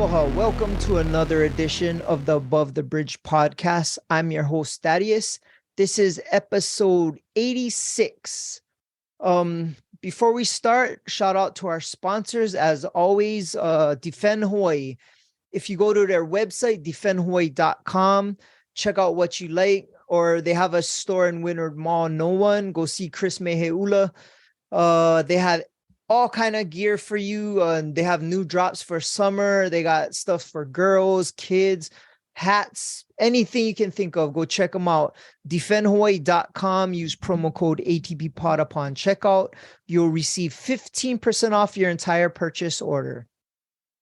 Aloha. Welcome to another edition of the Above the Bridge podcast. I'm your host, Thaddeus. This is episode 86. Before we start, shout out to our sponsors. As always, Defend Hawaii. If you go to their website, defendhawaii.com, check out what you like, or they have a store in Windward Mall. No one, go see Chris Meheula. They have all kind of gear for you. They have new drops for summer. They got stuff for girls, kids, hats, anything you can think of. Go check them out. Defendhawaii.com. Use promo code ATBPod upon checkout. You'll receive 15% off your entire purchase order.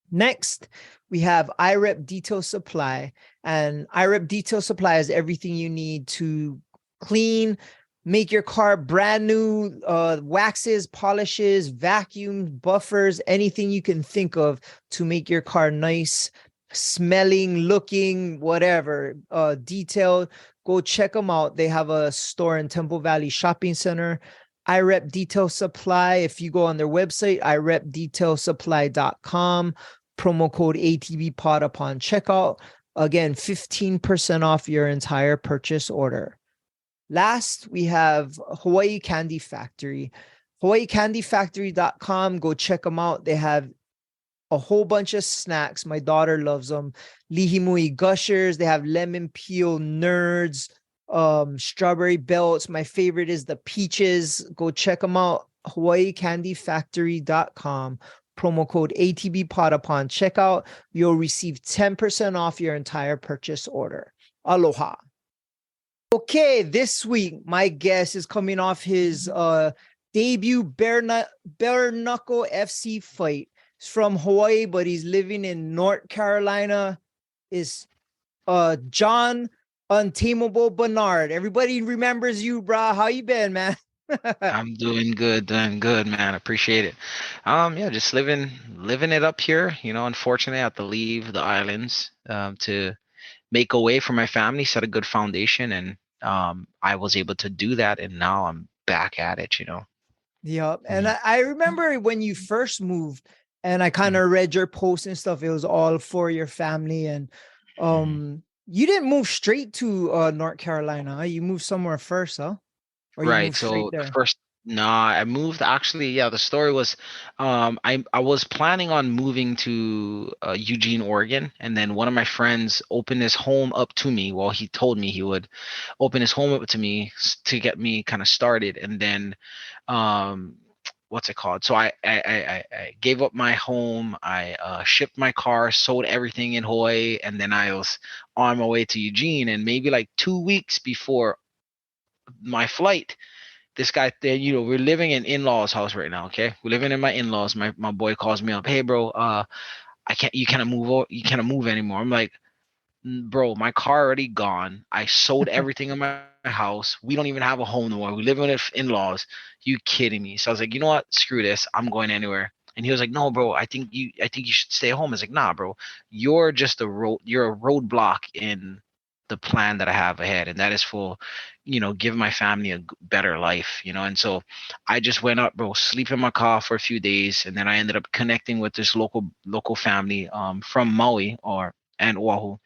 Next, we have IREP Detail Supply. And IREP Detail Supply is everything you need to clean, make your car brand new, waxes, polishes, vacuums, buffers, anything you can think of to make your car nice, smelling, looking, whatever, detailed. Go check them out. They have a store in Temple Valley Shopping Center. IREP Detail Supply. If you go on their website, irepdetailsupply.com, promo code ATBPod upon checkout. Again, 15% off your entire purchase order. Last, we have Hawaii Candy Factory. HawaiiCandyFactory.com. Go check them out. They have a whole bunch of snacks. My daughter loves them. Lihimui Gushers. They have lemon peel nerds, strawberry belts. My favorite is the peaches. Go check them out. HawaiiCandyFactory.com. Promo code ATBPod upon checkout. You'll receive 10% off your entire purchase order. Aloha. Okay, this week, my guest is coming off his debut bare knuckle FC fight. He's from Hawaii, but he's living in North Carolina. Is JON Untamable BARNARD. Everybody remembers you, brah. How you been, man? I'm doing good, man. Appreciate it. Yeah, just living it up here. Unfortunately, I have to leave the islands to make a way for my family, set a good foundation, and I was able to do that, and now I'm back at it. Yep. And Yeah. I remember when you first moved, and I kind Mhm. of read your posts and stuff. It was all for your family, and Mhm. you didn't move straight to North Carolina. Huh? You moved somewhere first, huh? Or you Right. moved straight So the there? first, nah, I moved actually. Yeah, the story was, I was planning on moving to Eugene, Oregon, and then one of my friends opened his home up to me. Well, he told me he would open his home up to me to get me kind of started, and then, um, what's it called? So I gave up my home. I shipped my car, sold everything in Hawaii, and then I was on my way to Eugene, and maybe like 2 weeks before my flight, this guy there, we're living in in-laws house right now. Okay, we're living in my in-laws. My boy calls me up, hey bro, I can't, you cannot move, you cannot move anymore. I'm like, bro, my car already gone. I sold everything in my house. We don't even have a home no more. We live with in-laws. You kidding me? So I was like, you know what, screw this, I'm going anywhere. And he was like, no bro, I think you should stay home. I was like, nah bro, you're a roadblock in the plan that I have ahead, and that is for, give my family a better life, and so I just went up, bro, sleep in my car for a few days, and then I ended up connecting with this local family from Maui or and Oahu,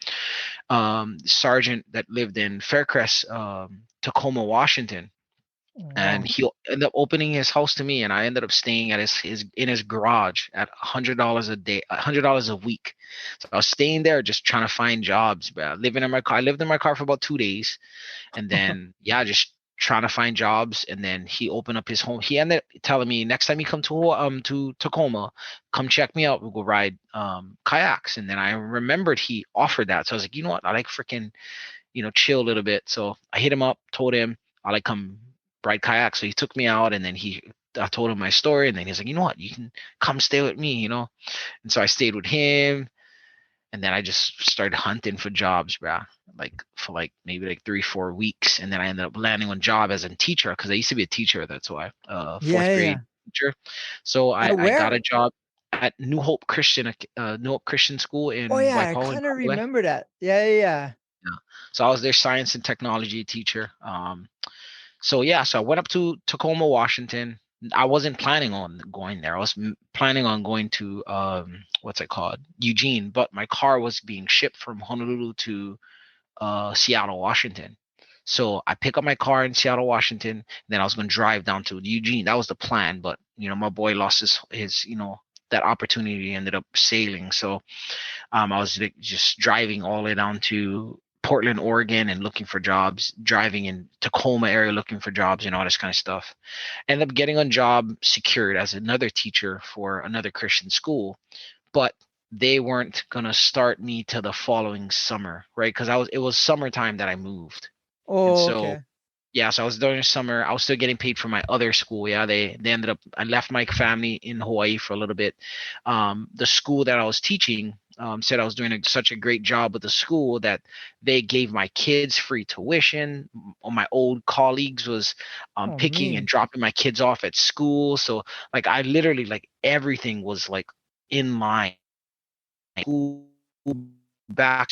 sergeant that lived in Faircrest, Tacoma, Washington, and Wow. he ended up opening his house to me, and I ended up staying at his in his garage at $100 a day, $100 a week. So I was staying there just trying to find jobs, bro. Living in my car. I lived in my car for about 2 days, and then yeah, just trying to find jobs. And then he opened up his home. He ended up telling me, next time you come to Tacoma, come check me out. We'll go ride kayaks. And then I remembered he offered that, so I was like, you know what, I like freaking, chill a little bit. So I hit him up, told him I like come ride kayak. So he took me out, and then I told him my story, and then he's like, you know what, you can come stay with me. And so I stayed with him, and then I just started hunting for jobs, bro. Like for like maybe like 3-4 weeks, and then I ended up landing on job as a teacher because I used to be a teacher. That's why, Yeah, fourth yeah, grade yeah. teacher. So At I got a where? job at New Hope Christian School Oh, in yeah, I Waipau in kind of Kapolei. remember that. Yeah, yeah, Yeah. So I was their science and technology teacher. So yeah, so I went up to Tacoma, Washington. I wasn't planning on going there. I was planning on going to what's it called, Eugene, but my car was being shipped from Honolulu to Seattle, Washington. So I pick up my car in Seattle, Washington. Then I was going to drive down to Eugene. That was the plan, but my boy lost his that opportunity, ended up sailing. So I was like, just driving all the way down to Portland, Oregon, and looking for jobs. Driving in Tacoma area, looking for jobs, all this kind of stuff. Ended up getting a job secured as another teacher for another Christian school, but they weren't gonna start me till the following summer, right? Because it was summertime that I moved, and Oh, so okay. yeah, so I was during the summer. I was still getting paid for my other school. Yeah, they ended up. I left my family in Hawaii for a little bit. The school that I was teaching said I was doing such a great job with the school that they gave my kids free tuition. All my old colleagues was Oh, picking and man. dropping my kids off at school. So like I literally like everything was like in line. School back.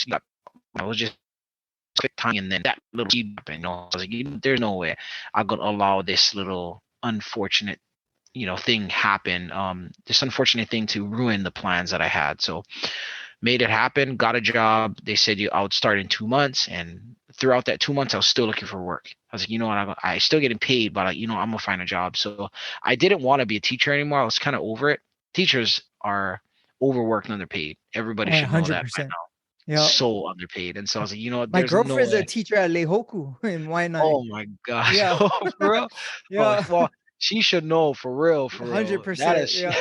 I was just quick time, and then that little seed happened. I was like, there's no way I'm gonna allow this little unfortunate, thing happen. This unfortunate thing to ruin the plans that I had. So made it happen. Got a job. They said I would start in 2 months, and throughout that 2 months, I was still looking for work. I was like, you know what, I still getting paid, but I'm gonna find a job. So I didn't want to be a teacher anymore. I was kind of over it. Teachers are overworked and underpaid. Everybody Oh, should know that by 100%. now. Yeah. So underpaid. And so I was like, My there's no girlfriend's a way. teacher at Leihoku in Waianae. Oh my gosh. Yeah. Oh, for real? Oh, Yeah. well, she should know for real, for real. That 100%. is Yeah.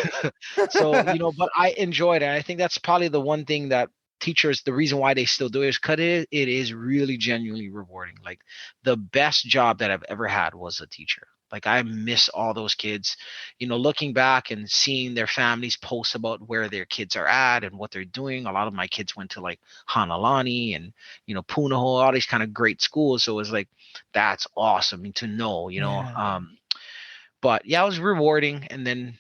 so, but I enjoyed it. I think that's probably the one thing that teachers, the reason why they still do it is because it is really genuinely rewarding. Like the best job that I've ever had was a teacher. Like I miss all those kids, looking back and seeing their families post about where their kids are at and what they're doing. A lot of my kids went to like Hanalani and, Punahou, all these kind of great schools. So it was like, that's awesome to know, Yeah. but yeah, it was rewarding. And then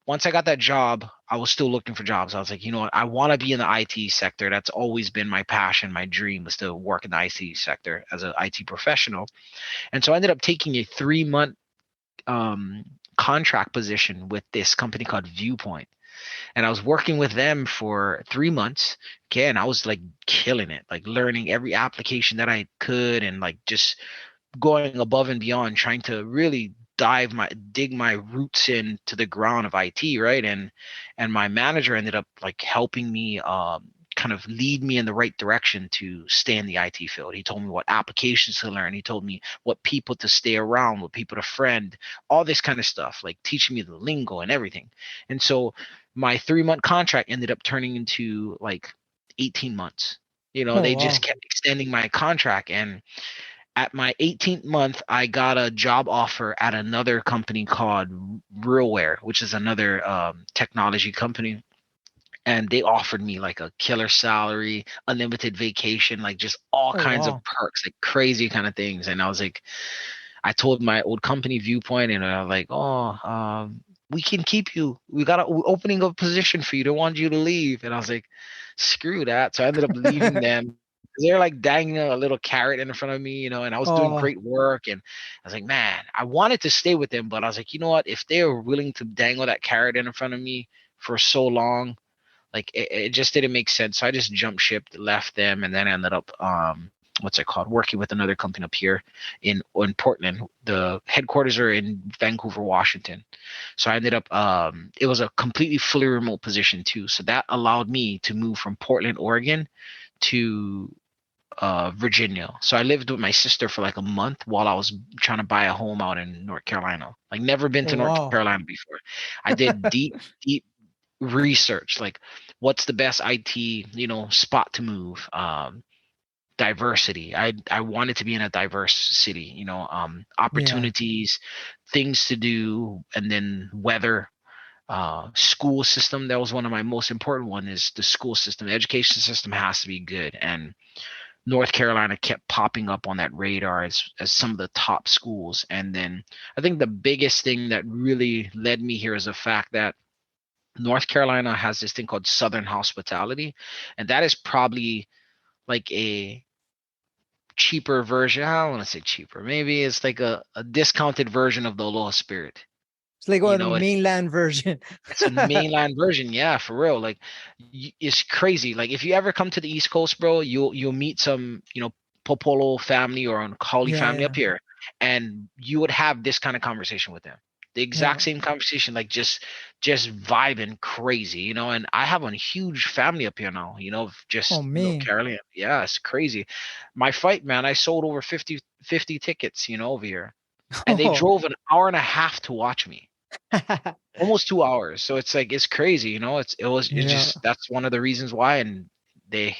once I got that job, I was still looking for jobs. I was like, you know what, I want to be in the IT sector. That's always been my passion. My dream was to work in the IT sector as an IT professional. And so I ended up taking a 3-month contract position with this company called Viewpoint. And I was working with them for 3 months. Okay. And I was like killing it, like learning every application that I could and like just going above and beyond, trying to really dig my roots into the ground of IT, right? And my manager ended up like helping me kind of lead me in the right direction to stay in the IT field. He told me what applications to learn. He told me what people to stay around, what people to friend, all this kind of stuff, like teaching me the lingo and everything. And so my 3-month contract ended up turning into like 18 months. Oh, They just wow. kept extending my contract. And at my 18th month, I got a job offer at another company called Realware, which is another technology company. And they offered me like a killer salary, unlimited vacation, like just all Oh, kinds of wow. perks, like crazy kind of things. And I was like, I told my old company Viewpoint, and I was like, oh, we can keep you. We're opening a position for you. Don't want you to leave. And I was like, screw that. So I ended up leaving them. They're like dangling a little carrot in front of me, and I was doing Oh, great work. And I was like, man, I wanted to stay with them, but I was like, you know what? If they are willing to dangle that carrot in front of me for so long, like it just didn't make sense. So I just jumped ship, left them, and then ended up what's it called, working with another company up here in Portland. The headquarters are in Vancouver, Washington. So I ended up it was a completely fully remote position too. So that allowed me to move from Portland, Oregon to Virginia. So I lived with my sister for like a month while I was trying to buy a home out in North Carolina. Like never been oh, to North wow. Carolina before. I did deep research, like what's the best IT, spot to move. Diversity. I wanted to be in a diverse city, Yeah. opportunities, things to do, and then weather, school system. That was one of my most important one, is the school system. The education system has to be good. And North Carolina kept popping up on that radar as some of the top schools. And then I think the biggest thing that really led me here is the fact that North Carolina has this thing called Southern hospitality, and that is probably like a cheaper version. I don't want to say cheaper. Maybe it's like a discounted version of the Aloha Spirit. It's like You on the know, mainland version. it's a mainline version, yeah, for real. Like, it's crazy. Like, if you ever come to the East Coast, bro, you'll meet some, Popolo family or Kauli Yeah, family yeah, up here, and you would have this kind of conversation with them. The yeah. exact same conversation, like just vibing crazy, And I have a huge family up here now, of Oh just man. Carolina. Yeah, it's crazy. My fight, man, I sold over 50 tickets, over here, and they Oh. drove an hour and a half to watch me, almost 2 hours. So it's like, it's crazy, it's Yeah. just, that's one of the reasons why. And they,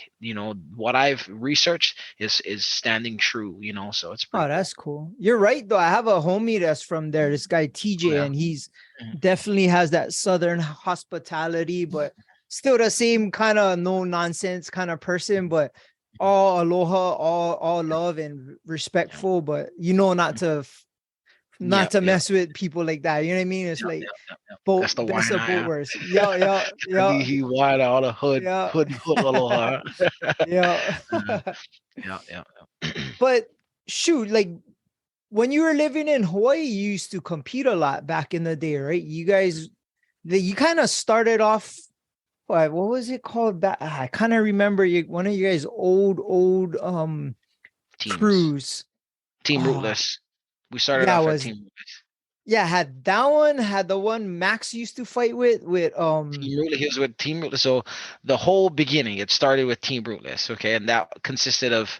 what I've researched is standing true, so it's pretty Oh, cool. that's cool. You're right though. I have a homie that's from there, this guy Oh, TJ, yeah. and he's Mhm. definitely has that southern hospitality, but still the same kind of no nonsense kind of person, but all aloha, all love and Yeah. respectful, but not to Yep, yep, mess with people like that. You know what I mean? It's yep, like yep, yep, yep. both That's the best wine of I both am. worlds. Yeah, yeah, yeah, He wine all the yeah, hood aloha. yeah. Yeah, yeah, yeah. But shoot, like when you were living in Hawaii, you used to compete a lot back in the day, right? You guys, you kind of started off. What was it called? I kind of remember one of you guys' old Teams. crews. Team Oh, Rootless. We started yeah, off at was Team Rootless. had that one, had the one Max used to fight with Team Rootless. He was with Team Rootless. So the whole beginning, it started with Team Rootless, okay, and that consisted of,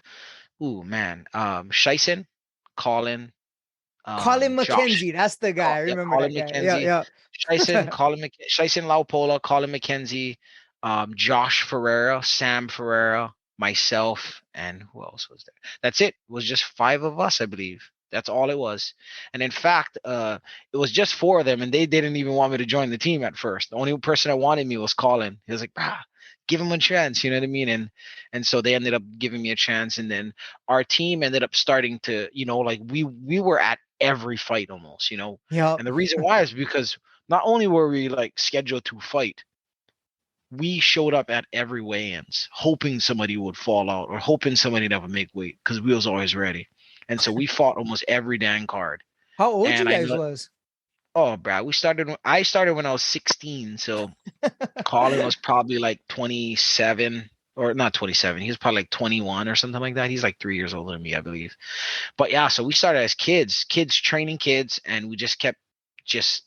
ooh man, Shison, Colin, Colin Josh, McKenzie. That's the guy. I Yeah, remember Colin that guy. Yeah, McKenzie, yeah. Shison Laupola, Colin McKenzie, Josh Ferreira, Sam Ferreira, myself, and who else was there? That's it. It was just five of us, I believe. That's all it was. And in fact, it was just four of them, and they didn't even want me to join the team at first. The only person that wanted me was Colin. He was like, give him a chance, you know what I mean? And so they ended up giving me a chance, and then our team ended up starting to, like we were at every fight almost, Yep. and the reason why is because not only were we like scheduled to fight, we showed up at every weigh-ins, hoping somebody would fall out or hoping somebody that would make weight because we was always ready. And so we fought almost every dang card. How old And you I guys know, was? oh, bro, I started when I was 16. So Colin was probably like 27, or not 27. He was probably like 21 or something like that. He's like 3 years older than me, I believe. But yeah, so we started as kids training kids, and we just kept just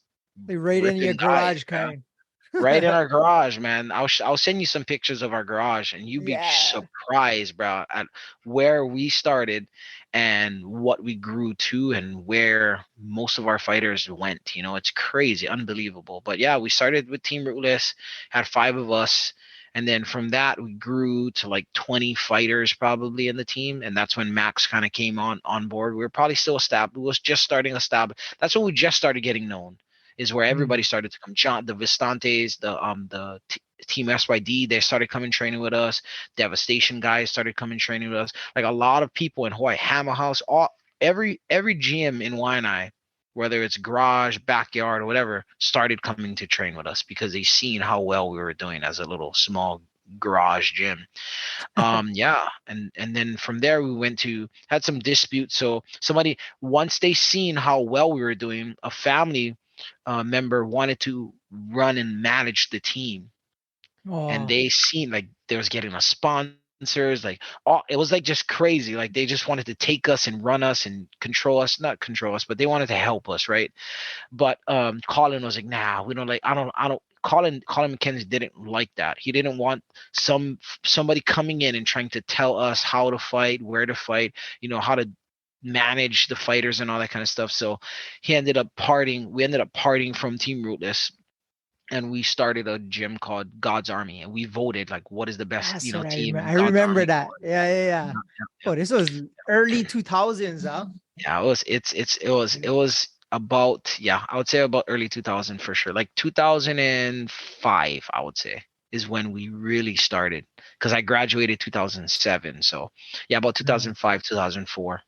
Like right in your ripping guys, garage man. kind. Right in our garage, man. I'll send you some pictures of our garage, and you'd be Yeah. surprised, bro, at where we started and what we grew to and where most of our fighters went. It's crazy, unbelievable. But yeah, we started with Team Rootless, had five of us. And then from that, we grew to like 20 fighters probably in the team. And that's when Max kind of came on board. We were probably still established. We was just starting established. That's when we just started getting known, is where Mm. everybody started to come. John, the Vistantes, Team SYD, they started coming training with us. Devastation guys started coming training with us. Like a lot of people in Hawaii, Hammer House, every gym in Waianae, whether it's garage, backyard, or whatever, started coming to train with us because they seen how well we were doing as a little small garage gym. Yeah, and then from there we had some disputes. So somebody, once they seen how well we were doing, a family member wanted to run and manage the team, and Oh, they seen like they was getting us sponsors, like, all it was like just crazy. Like they just wanted to take us and run us and control us, not control us, but they wanted to help us, right? But Colin was like, nah, we don't like, I don't Colin McKenzie didn't like that. He didn't want somebody coming in and trying to tell us how to fight, where to fight, how to manage the fighters and all that kind of stuff. So we ended up parting from Team Rootless, and we started a gym called God's Army, and we voted like what is the best, that's what I team remember. in I God's remember Army. that. Yeah, yeah, yeah. Yeah, yeah, Oh, this was early 2000s, huh? yeah. It was about, yeah, I would say about early 2000 for sure. Like 2005, I would say, is when we really started, because I graduated 2007. So yeah, about Yeah. 2005, 2004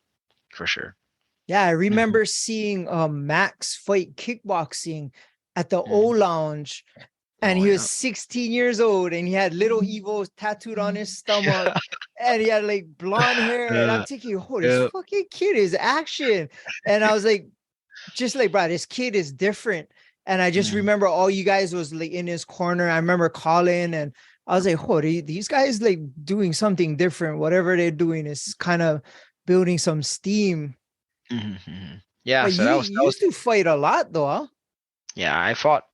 for sure. Yeah, I Mhm, remember seeing Max fight kickboxing at the O mhm. Lounge. and Oh he was yeah. 16 years old, and he had little Evo tattooed on his stomach, and he had like blonde hair. And I'm Yeah. thinking, oh, this Yeah. fucking kid is action. And I was like, just like, bro, this kid is different. And I just Mhm. remember all you guys was like in his corner. I remember calling, and I was like, oh, these guys like doing something different. Whatever they're doing is kind of building some steam. Mhm, mhm. Yeah, But so you used to fight a lot though, yeah, I fought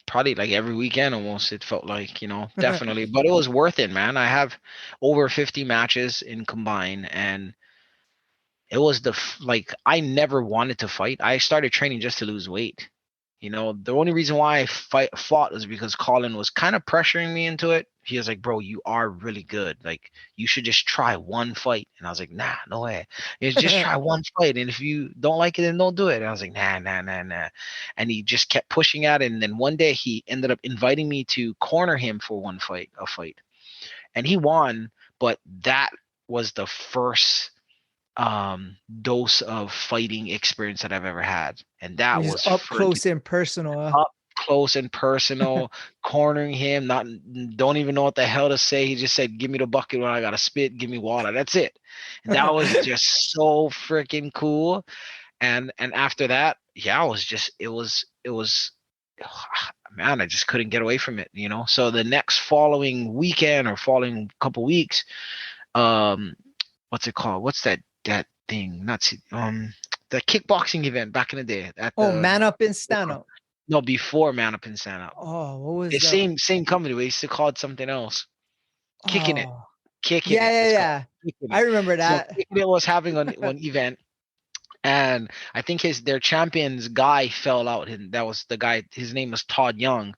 probably like every weekend almost, it felt like, definitely. But it was worth it, man. I have over 50 matches in combined, and it was like I never wanted to fight. I started training just to lose weight. The only reason why I fought was because Colin was kind of pressuring me into it. He was like, "Bro, you are really good. Like, you should just try one fight." And I was like, "Nah, no way. Just huh? try one fight, and if you don't like it, then don't do it." And I was like, "Nah, nah, nah, nah." And he just kept pushing at it. And then one day he ended up inviting me to corner him for a fight, and he won. But that was the first dose of fighting experience that I've ever had, and It that was was up freaking close and personal. up close and personal, cornering him. Not don't even know what the hell to say. He just said, "Give me the bucket when I gotta spit. Give me water." That's it. And that was just so freaking cool. And after that, yeah, it was man, I just couldn't get away from it. So the next following weekend or following couple weeks, um, what's it called? What's that thing? Not the kickboxing event back in the day at Oh, the man up and stand up. no, before Man Up and Stand Up. Oh, what was It's that? same company. We used to call it something else. Kicking it. Oh, Kicking yeah, it. yeah, It's called yeah. Kicking I It. remember So that. Kicking It was having one event, and I think their champions guy fell out, and that was the guy. His name was Todd Young,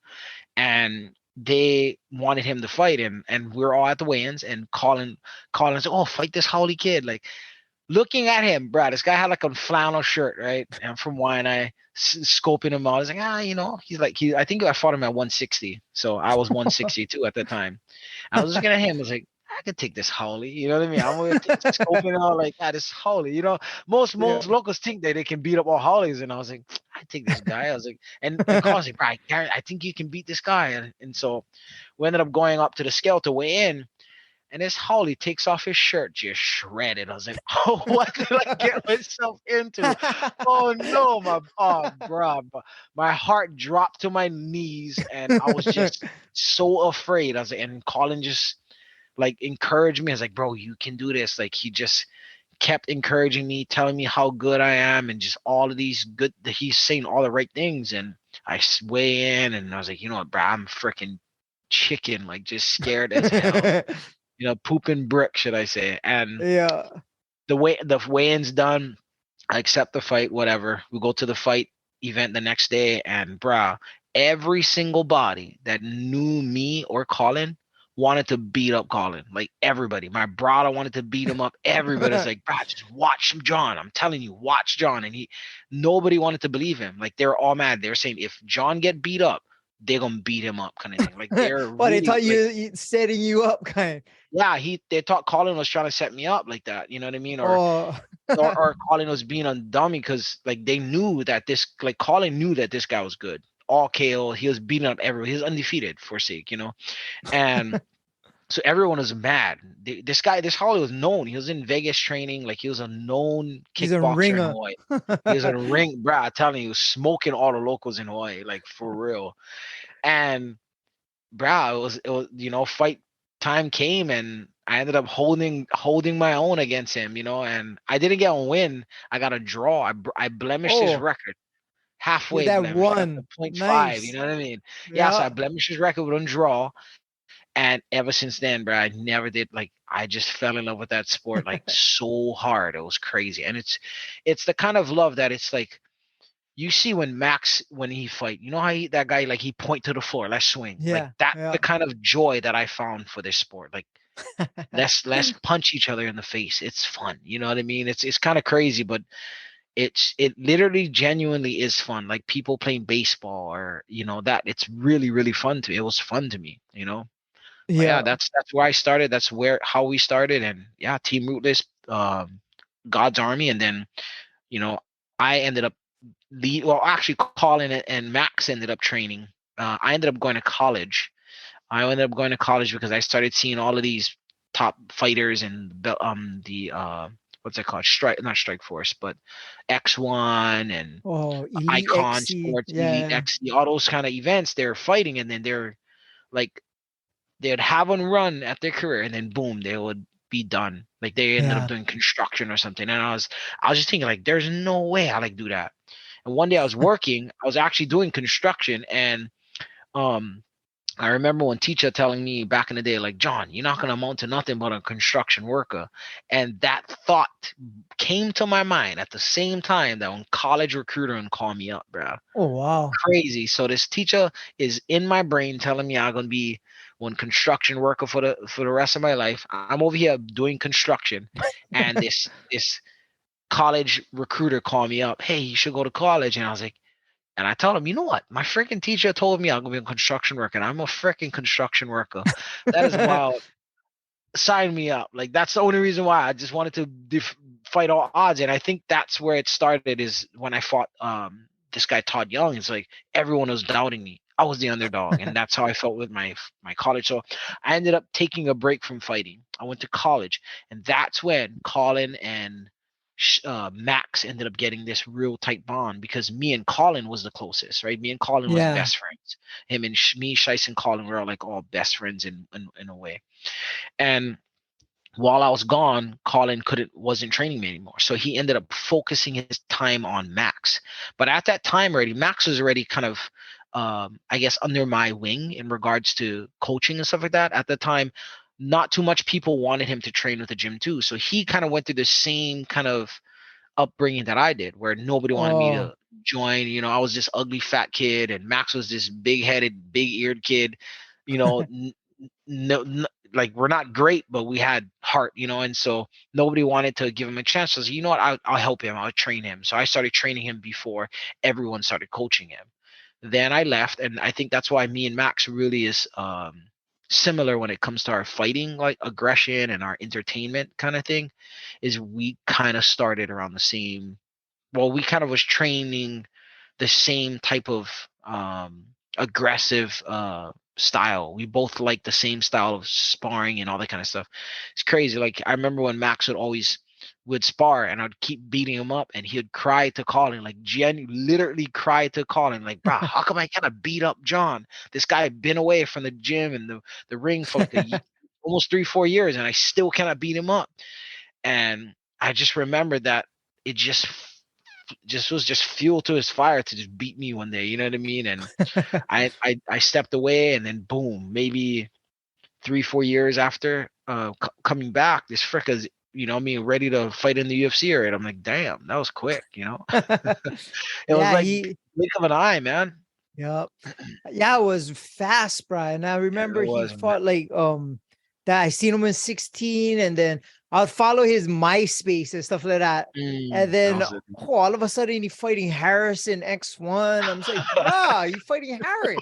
and they wanted him to fight him, and we are all at the weigh-ins, and Colin said, "Oh, fight this Howley kid!" Like, looking at him, Brad, this guy had like a flannel shirt, right? And from wine, scoping him out. I was like, he's like, I think I fought him at 160. So I was 162 at the time. I was looking at him, I was like, I could take this Howley. You know what I mean? I'm going to scoping out like, this Howley. Most Yeah. locals think that they can beat up all Howleys. And I was like, I take this guy. I was like, and Colin's like, right, Gary, I think you can beat this guy. And so we ended up going up to the scale to weigh in. And this Holly takes off his shirt, just shredded. I was like, "Oh, what did I get myself into? Oh no, bro, my heart dropped to my knees, and I was just so afraid." I was like, and Colin just like encouraged me. I was like, "Bro, you can do this." Like, he just kept encouraging me, telling me how good I am, and just all of these good. He's saying all the right things, and I weigh in, and I was like, "You know what, bro? I'm freaking chicken, like just scared as hell." Pooping brick, should I say? And Yeah. the weigh-in's done. I accept the fight, whatever. We go to the fight event the next day, and bruh, every single body that knew me or Colin wanted to beat up Colin. Like, everybody. My brother wanted to beat him up. Everybody's like, bruh, just watch John. I'm telling you, watch John. And nobody wanted to believe him. Like, they were all mad. They were saying, if John get beat up, they're gonna beat him up, kind of thing. Like, they're Well, they really thought like, setting you up, kind. yeah, they thought Colin was trying to set me up like that. You know what I mean? Or Oh, or, or Colin was being a dummy because like they knew that Colin knew that this guy was good. All KO, he was beating up everyone. He was undefeated for sake. And so everyone was mad. This Holly was known. He was in Vegas training. Like, he was a known he's a kickboxer in ringer. Hawaii. He was in a ring, bro. I'm telling you, he was smoking all the locals in Hawaii, like, for real. And bro, it was fight time came, and I ended up holding my own against him, and I didn't get a win. I got a draw. I blemished his Oh, record, halfway that blemish. That's a one. point five. You Nice. know what I mean? Yeah. So I Yeah. blemished his record with a draw, and ever since then, bro, I never did. Like, I just fell in love with that sport like so hard. It was crazy, and it's the kind of love that it's like you see when Max when he fight, how that guy, like, he point to the floor, let's swing. Like, Yeah. that's the Yeah. kind of joy that I found for this sport. Like, let's punch each other in the face. It's fun. You know what I mean? It's kind of crazy, but it literally genuinely is fun. Like, people playing baseball or that it's really, really fun to me. It was fun to me. But yeah, Yeah. that's where I started. That's how we started. And yeah, Team Rootless, God's Army, and then you know I ended up actually Colin and Max ended up training. I ended up going to college. I ended up going to college because I started seeing all of these top fighters and the what's it called? Not Strike Force, but X1 and Oh, Elite Icon XC. Sports, Elite Yeah. XC, all those kind of events. They're fighting, and then they're like they'd have one run at their career, and then boom, they would be done. Like they ended up Yeah. doing construction or something. And I was just thinking like, there's no way I like do that. And one day I was working, I was actually doing construction, and um I remember when teacher telling me back in the day, like, John, you're not gonna amount to nothing but a construction worker. And that thought came to my mind at the same time that when college recruiter and call me up, bro. Oh, wow. Crazy. So this teacher is in my brain telling me I'm gonna be one construction worker for the rest of my life. I'm over here doing construction, and this college recruiter called me up. Hey, you should go to college. And I was like, and I told him, you know what? My freaking teacher told me I'm gonna be a construction worker, and I'm a freaking construction worker. That is wild. Sign me up. Like that's the only reason why I just wanted to fight all odds, and I think that's where it started. Is when I fought this guy Todd Young. It's like everyone was doubting me. I was the underdog, and that's how I felt with my college. So I ended up taking a break from fighting. I went to college, and that's when Colin and Max ended up getting this real tight bond because me and Colin was the closest, right? Me and Colin was Yeah. best friends. Him and me, Shice, and Colin were like all best friends in a way. And while I was gone, Colin wasn't training me anymore. So he ended up focusing his time on Max. But at that time already, Max was already kind of I guess under my wing in regards to coaching and stuff like that. At the time, not too much people wanted him to train with the gym too. So he kind of went through the same kind of upbringing that I did, where nobody wanted me Oh. to join. You know, I was this ugly fat kid, and Max was this big headed, big eared kid. You know, no, like we're not great, but we had heart, you know, and so nobody wanted to give him a chance. So I was like, you know what, I'll help him, I'll train him. So I started training him before everyone started coaching him. Then I left, and I think that's why me and Max really is similar when it comes to our fighting, like aggression and our entertainment kind of thing, is we kind of started around the same. Well, we kind of was training the same type of aggressive style. We both like the same style of sparring and all that kind of stuff. It's crazy. Like I remember when Max would spar, and I'd keep beating him up, and he would cry to Colin, like literally cry to Colin, like, bro, how come I kind of beat up John? This guy had been away from the gym and the ring for like almost 3-4 years, and I still cannot beat him up. And I just remember that it just was just fuel to his fire to just beat me one day, you know what I mean? And I stepped away, and then boom, maybe 3-4 years after coming back, this fricka's, you know, me ready to fight in the UFC, and I'm like, damn, that was quick, you know. It was Yeah, like blink of an eye, man. yep. Yeah, it was fast, bro. And I Yeah, remember it he was, man. fought like that I seen him in 16, and then I'd follow his MySpace and stuff like that. And That then was it. all of a sudden he fighting Harrison X1. I'm just like, bruh, you fighting Harris.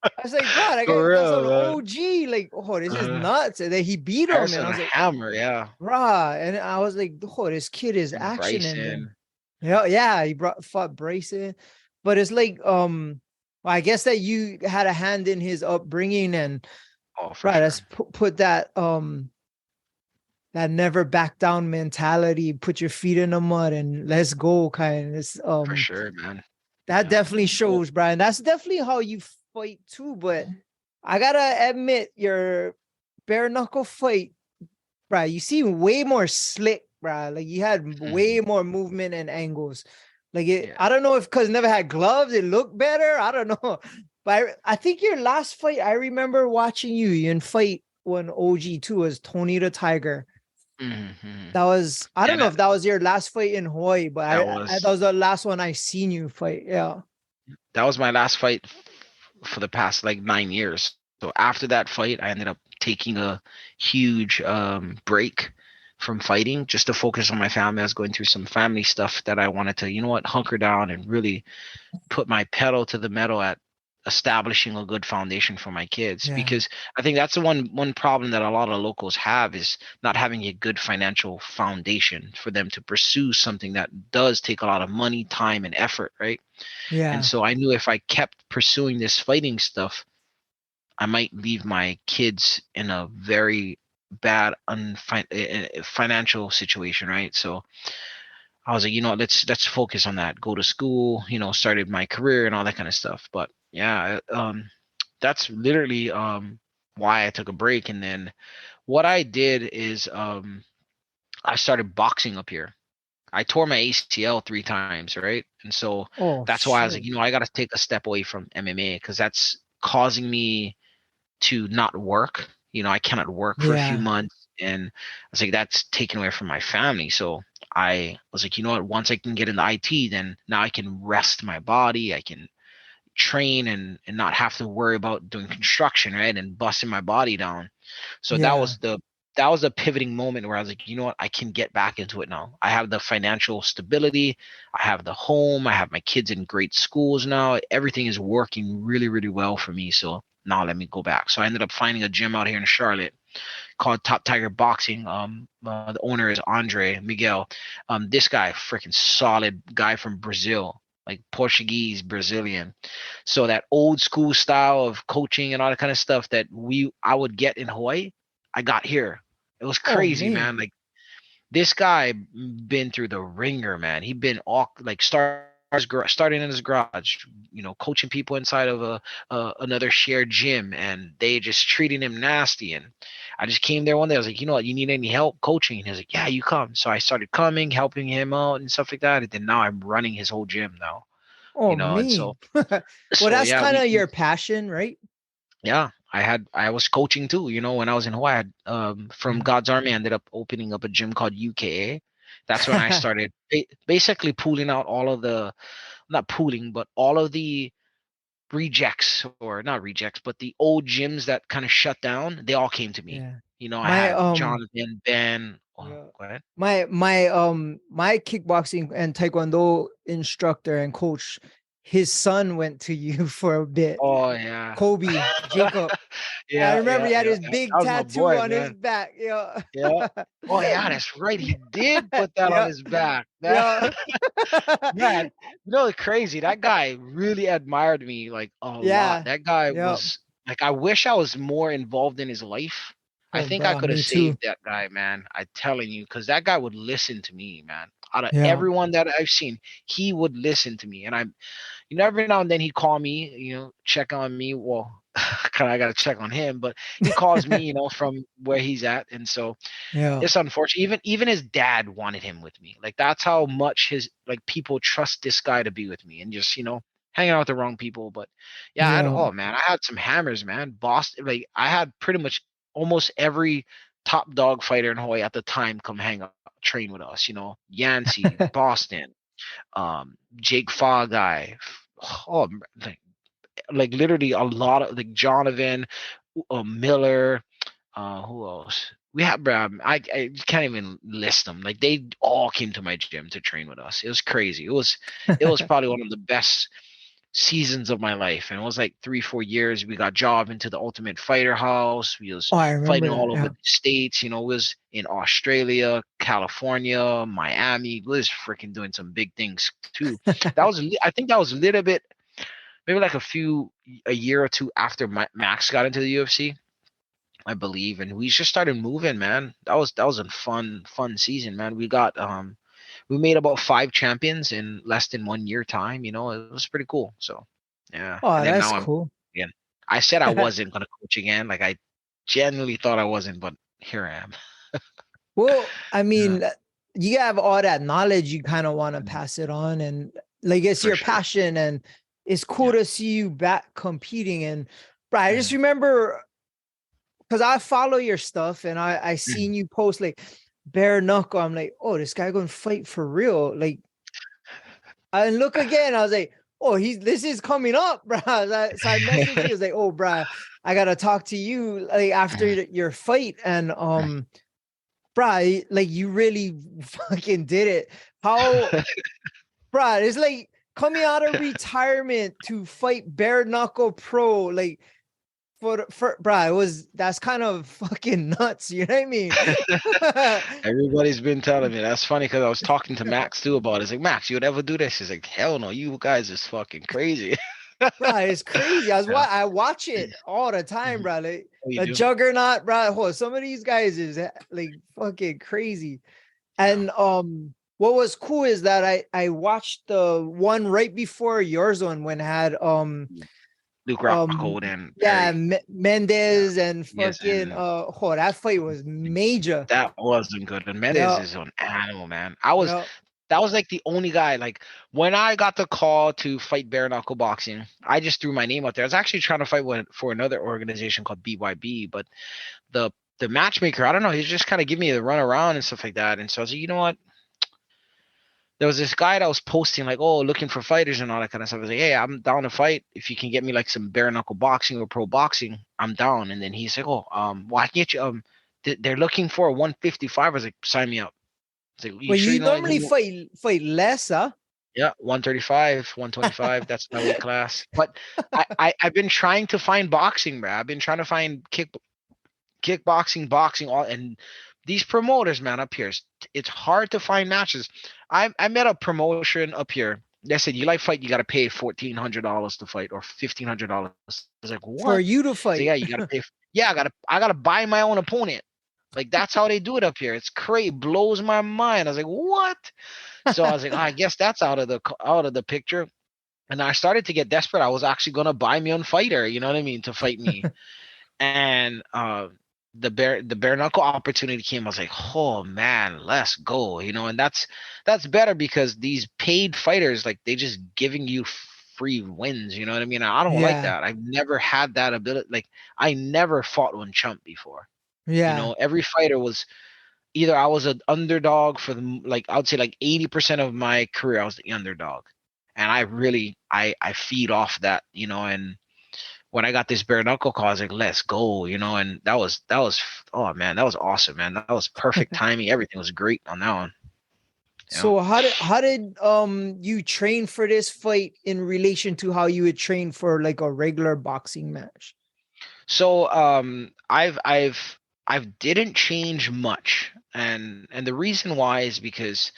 I was like, bro, For that's an real, man. OG. Like, oh, this is Uh, nuts. And then he beat him, and I Harrison was like, Hammer, yeah, bruh. And I was like, oh, this kid is and action. And then Bryson. yeah, he fought Bryson. But it's like, well, I guess that you had a hand in his upbringing, and Oh, for right, sure. let's put that that never back down mentality, put your feet in the mud and let's go kind. It's For sure, man. that Yeah. definitely shows, Brian. That's definitely how you fight too. But I gotta admit, your bare knuckle fight, Brian, you seem way more slick, Brian. Like you had way Mhm. more movement and angles. Like Yeah. I don't know if because never had gloves, it looked better. I don't know. But I think your last fight, I remember watching you in fight when OG2 was Tony the Tiger. Mm-hmm. That was, I don't And know if that was your last fight in Hawaii, but that that was was the last one I seen you fight. Yeah. that was my last fight for the past like 9 years. So after that fight, I ended up taking a huge break from fighting just to focus on my family. I was going through some family stuff that I wanted to, you know what, hunker down and really put my pedal to the metal at establishing a good foundation for my kids, Yeah. because I think that's the one problem that a lot of locals have, is not having a good financial foundation for them to pursue something that does take a lot of money, time, and effort, right? And Yeah. so I knew if I kept pursuing this fighting stuff, I might leave my kids in a very bad financial situation, right? So I was like, let's focus on that. Go to school, started my career and all that kind of stuff. But yeah, that's literally why I took a break. And then what I did is I started boxing up here. I tore my ACL 3 times, right? And so Oh that's why I was like, shit. I got to take a step away from MMA, because that's causing me to not work. I cannot work for a few Yeah. months, and I was like, that's taken away from my family. So I was like, you know what? Once I can get into IT, then now I can rest my body. I can train and not have to worry about doing construction, right? And busting my body down. So Yeah. that was the pivoting moment where I was like, you know what? I can get back into it now. I have the financial stability. I have the home. I have my kids in great schools now. Everything is working really, really well for me. So now let me go back. So I ended up finding a gym out here in Charlotte called Top Tiger Boxing. The owner is Andre Miguel. This guy, freaking solid guy from Brazil, like Portuguese, Brazilian. So that old school style of coaching and all that kind of stuff that I would get in Hawaii, I got here. It was Oh crazy, man. man. Like, this guy been through the ringer, man. He been all like starting in his garage, coaching people inside of another shared gym, and they just treating him nasty. And I just came there one day. I was like, you know what, you need any help coaching? And he was like, yeah, you come. So I started coming, helping him out and stuff like that. And then now I'm running his whole gym now, Oh and so man. Well, that's yeah, kind we of your passion, right? yeah, I was coaching too, when I was in Hawaii. From Yeah. God's Army, I ended up opening up a gym called UKA. That's when I started basically pooling out all of the, not pooling, but all of the rejects, or not rejects, but the old gyms that kind of shut down. They all came to me. Yeah. I My had Jonathan, Ben. Oh, yeah. go ahead. My kickboxing and taekwondo instructor and coach, his son went to you for a bit. Oh yeah, Kobe, Jacob. I yeah, remember yeah, he had yeah. his That big was my tattoo boy, on his man. back. Yeah. Yeah. Oh yeah, that's right. He did put that on Yeah. his back. Yeah. Man, it's crazy. That guy really admired me like a lot. Yeah. That guy Yeah. was like, I wish I was more involved in his life. I Oh, think I bro, could have me too. saved that guy, man. I telling you, because that guy would listen to me, man. Out of Yeah. everyone that I've seen, he would listen to me. And every now and then he'd call me, check on me. Well, I got to check on him, but he calls me, from where he's at. And so Yeah. it's unfortunate. Even his dad wanted him with me. Like, that's how much his like people trust this guy to be with me, and just hanging out with the wrong people. But yeah, Yeah. oh man, I had some hammers, man. Boston, like I had pretty much almost every top dog fighter in Hawaii at the time come hang out, train with us. Yancey, Boston, Jake Fa guy. Oh, like literally a lot of like Jonathan, Miller, who else? We have, bro. I can't even list them. Like, they all came to my gym to train with us. It was crazy. It was probably one of the best seasons of my life. And it was like 3-4 years. We got job into the Ultimate Fighter House. We was Oh, I remember fighting that. all over Yeah. the states. Was in Australia, California, Miami. We was freaking doing some big things too. I think that was a little bit, maybe like a year or two after Max got into the UFC, I believe, and we just started moving, man. That was a fun season, man. We made about 5 champions in less than 1 year time. It was pretty cool. So yeah, Oh, and then that's now I'm cool. again. I said I wasn't gonna coach again. Like, I genuinely thought I wasn't, but here I am. Well, I Yeah, mean, you have all that knowledge, you kind of want to mhm, pass it on, and like it's for your sure. passion, and it's cool Yeah. to see you back competing. And bro, I just Mhm, remember because I follow your stuff and I mhm. seen you post like bare knuckle. I'm like, oh, this guy gonna fight for real. Like, and look again, I was like, oh, this is coming up, bro. So I messaged you, I was like, oh, bro, I gotta talk to you like after your fight. And bro, like you really fucking did it. How, bro, it's like coming out of retirement to fight bare knuckle pro, like for bruh, that's kind of fucking nuts. You know what I mean? Everybody's been telling me. That's funny because I was talking to Max too about it. It's like, Max, you would ever do this? He's like, hell no, you guys is fucking crazy. Bruh, it's crazy. Yeah. I watch it all the time, Mhm. bro. Like Oh, you the do? juggernaut, bro. Some of these guys is like fucking crazy. Yeah. And what was cool is that I watched the one right before yours one when it had Luke Rockhold and yeah, Perry. Yeah. Mendez and Yes, fucking and that fight was major. that wasn't good. And Mendez Yeah, is an animal, man. yeah. That was like the only guy. Like when I got the call to fight bare knuckle boxing, I just threw my name out there. I was actually trying to fight for another organization called BYB, but the the matchmaker, I don't know, he's just kind of giving me the run around and stuff like that. And so I was like, you know what? There was this guy that was posting like, oh, looking for fighters and all that kind of stuff. I was like, hey, I'm down to fight. If you can get me like some bare knuckle boxing or pro boxing, I'm down. And then he's like, oh, well, I can get you. They're looking for a 155. I was like, sign me up. I was like, you Well, sure you you know normally anything? fight less, huh? Yeah, 135, 125. That's my weight class. But I've been trying to find boxing, bro. I've been trying to find kickboxing, boxing, all, and these promoters, man, up here, it's hard to find matches. I met a promotion up here. They said you like fight, you got to pay $1,400 to fight or $1,500. I was like, For what? you to So fight. yeah, you got to pay. Yeah, I gotta buy my own opponent. Like that's how they do it up here. It's crazy, blows my mind. I was like, what? So I was like, oh, I guess that's out of the picture. And I started to get desperate. I was actually gonna buy my own fighter. You know what I mean, to fight me. And the bare knuckle opportunity came. I was like, oh man, let's go. And that's better because these paid fighters, like they just giving you free wins. You know what I mean? I don't like Yeah, that. I've never had that ability. Like I never fought one chump before. yeah, Every fighter was either I was an underdog for like I would say like 80% of my career I was the underdog, and I really I feed off that. And when I got this bare knuckle call, I was like, let's go, and that was oh man, that was awesome, man. That was perfect timing. Everything was great on that one. Yeah. so how did you train for this fight in relation to how you would train for like a regular boxing match? So I've didn't change much, and the reason why is because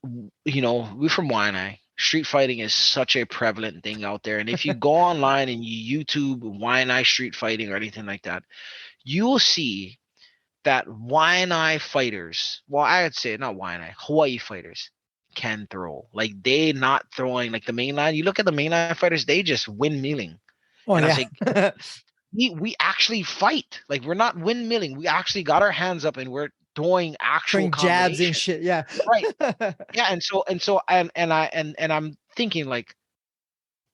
we're from Waianae. Street fighting is such a prevalent thing out there, and if you go online and you YouTube Waianae street fighting or anything like that, you will see that Waianae fighters, well, I would say not Waianae, Hawaii fighters can throw. Like they not throwing like the mainline. You look at the mainline fighters, they just windmilling. Oh And I was yeah. like, we actually fight. Like we're not windmilling. We actually got our hands up and we're throwing actual Throwing jabs and combination. shit. Yeah. Right. Yeah. And I'm thinking like,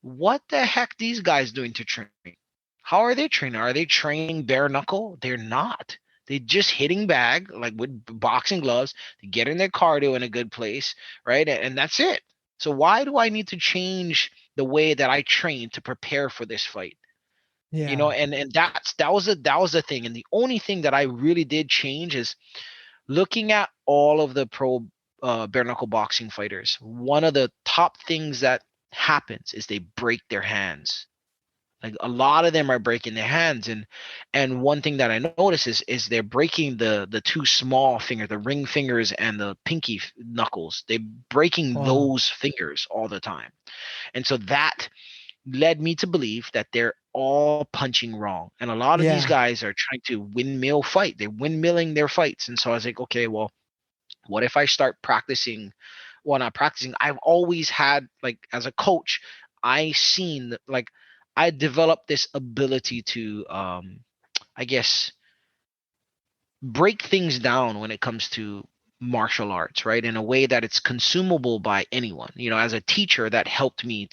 what the heck these guys doing to train? How are they training? Are they training bare knuckle? They're not. They just hitting bag like with boxing gloves, getting their cardio in a good place, right? And that's it. So why do I need to change the way that I train to prepare for this fight? Yeah. And that was the thing. And the only thing that I really did change is looking at all of the pro bare knuckle boxing fighters. One of the top things that happens is they break their hands. Like a lot of them are breaking their hands, and one thing that I notice is they're breaking the two small fingers, the ring fingers and the pinky knuckles. They're breaking Oh, those fingers all the time, and so that led me to believe that they're all punching wrong. And a lot of these yeah. guys are trying to windmill fight. They're windmilling their fights, and so I was like, okay, well, what if I start practicing? Well, not practicing. I've always had like as a coach, I seen like I developed this ability to I guess break things down when it comes to martial arts, right? In a way that it's consumable by anyone. As a teacher, that helped me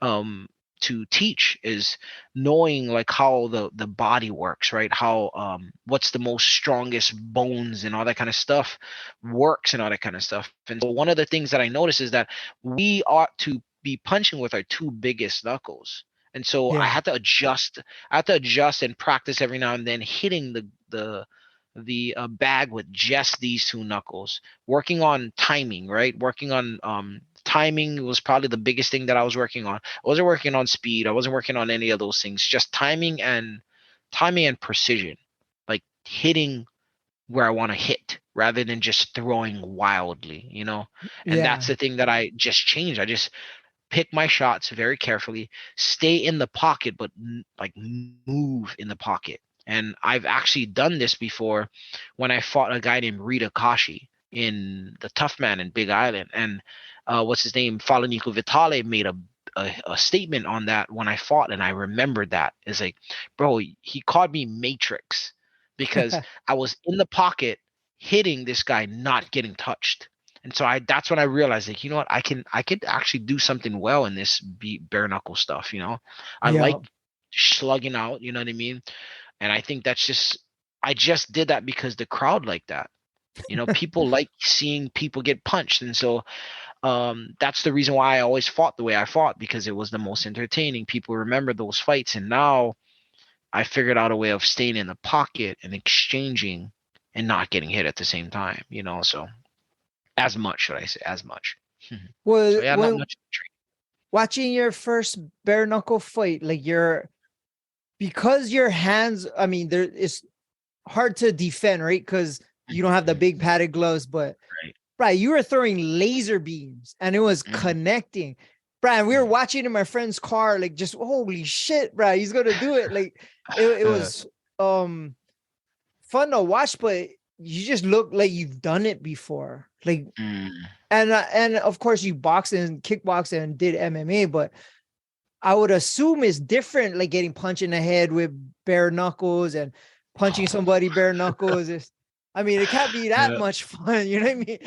um to teach is knowing like how the body works, right? How what's the most strongest bones and all that kind of stuff works and all that kind of stuff. And so one of the things that I noticed is that we ought to be punching with our two biggest knuckles. And so Yeah. I have to adjust and practice every now and then hitting the bag with just these two knuckles, working on timing, right? Working on timing was probably the biggest thing that I was working on. I wasn't working on speed. I wasn't working on any of those things. Just timing and precision, like hitting where I want to hit rather than just throwing wildly, you know? And that's Yeah. the thing that I just changed. I just pick my shots very carefully, stay in the pocket, but like move in the pocket. And I've actually done this before when I fought a guy named Rita Kashi in the Tough Man in Big Island. And what's his name? Falanico Vitale made a statement on that when I fought, and I remembered that. It's like, bro, he called me Matrix because I was in the pocket hitting this guy, not getting touched. And so that's when I realized, like, you know what, I could actually do something well in this bare knuckle stuff, you know. I like Yeah. slugging out, you know what I mean? And I think that's just I just did that because the crowd liked that. You know, people like seeing people get punched. And so that's the reason why I always fought the way I fought, because it was the most entertaining. People remember those fights. And now I figured out a way of staying in the pocket and exchanging and not getting hit at the same time, you know. So as much, should I say, as much. Well, So yeah, not when much. watching your first bare knuckle fight, like because your hands, I mean, there it's hard to defend, right? Because you don't have the big padded gloves, but Right. right, you were throwing laser beams and it was Mhm. connecting. Brian, we were Mhm. watching in my friend's car, like just holy shit, bro, he's gonna do it. Like it was um fun to watch, but you just look like you've done it before. Like Mm. and of course you boxed and kickboxed and did MMA, but I would assume it's different, like getting punched in the head with bare knuckles and punching somebody bare knuckles. I mean, it can't be that Yeah. much fun. You know what I mean?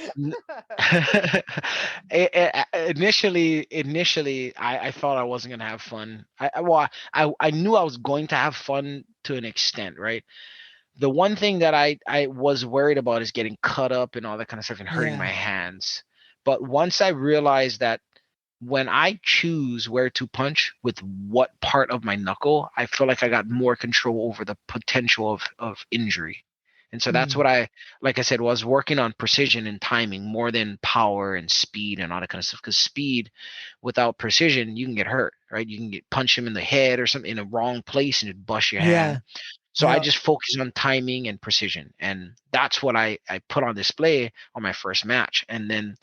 N- initially, I thought I wasn't gonna have fun. I knew I was going to have fun to an extent, right? The one thing that I was worried about is getting cut up and all that kind of stuff and hurting my Yeah. hands. But once I realized that when I choose where to punch with what part of my knuckle, I feel like I got more control over the potential of injury. And so that's what Mm. like I said, was working on precision and timing more than power and speed and all that kind of stuff. Because speed without precision, you can get hurt, right? You can get punch him in the head or something in a wrong place and it bust your Yeah. hand. So I Yeah. just focus on timing and precision. And that's what I put on display on my first match. And then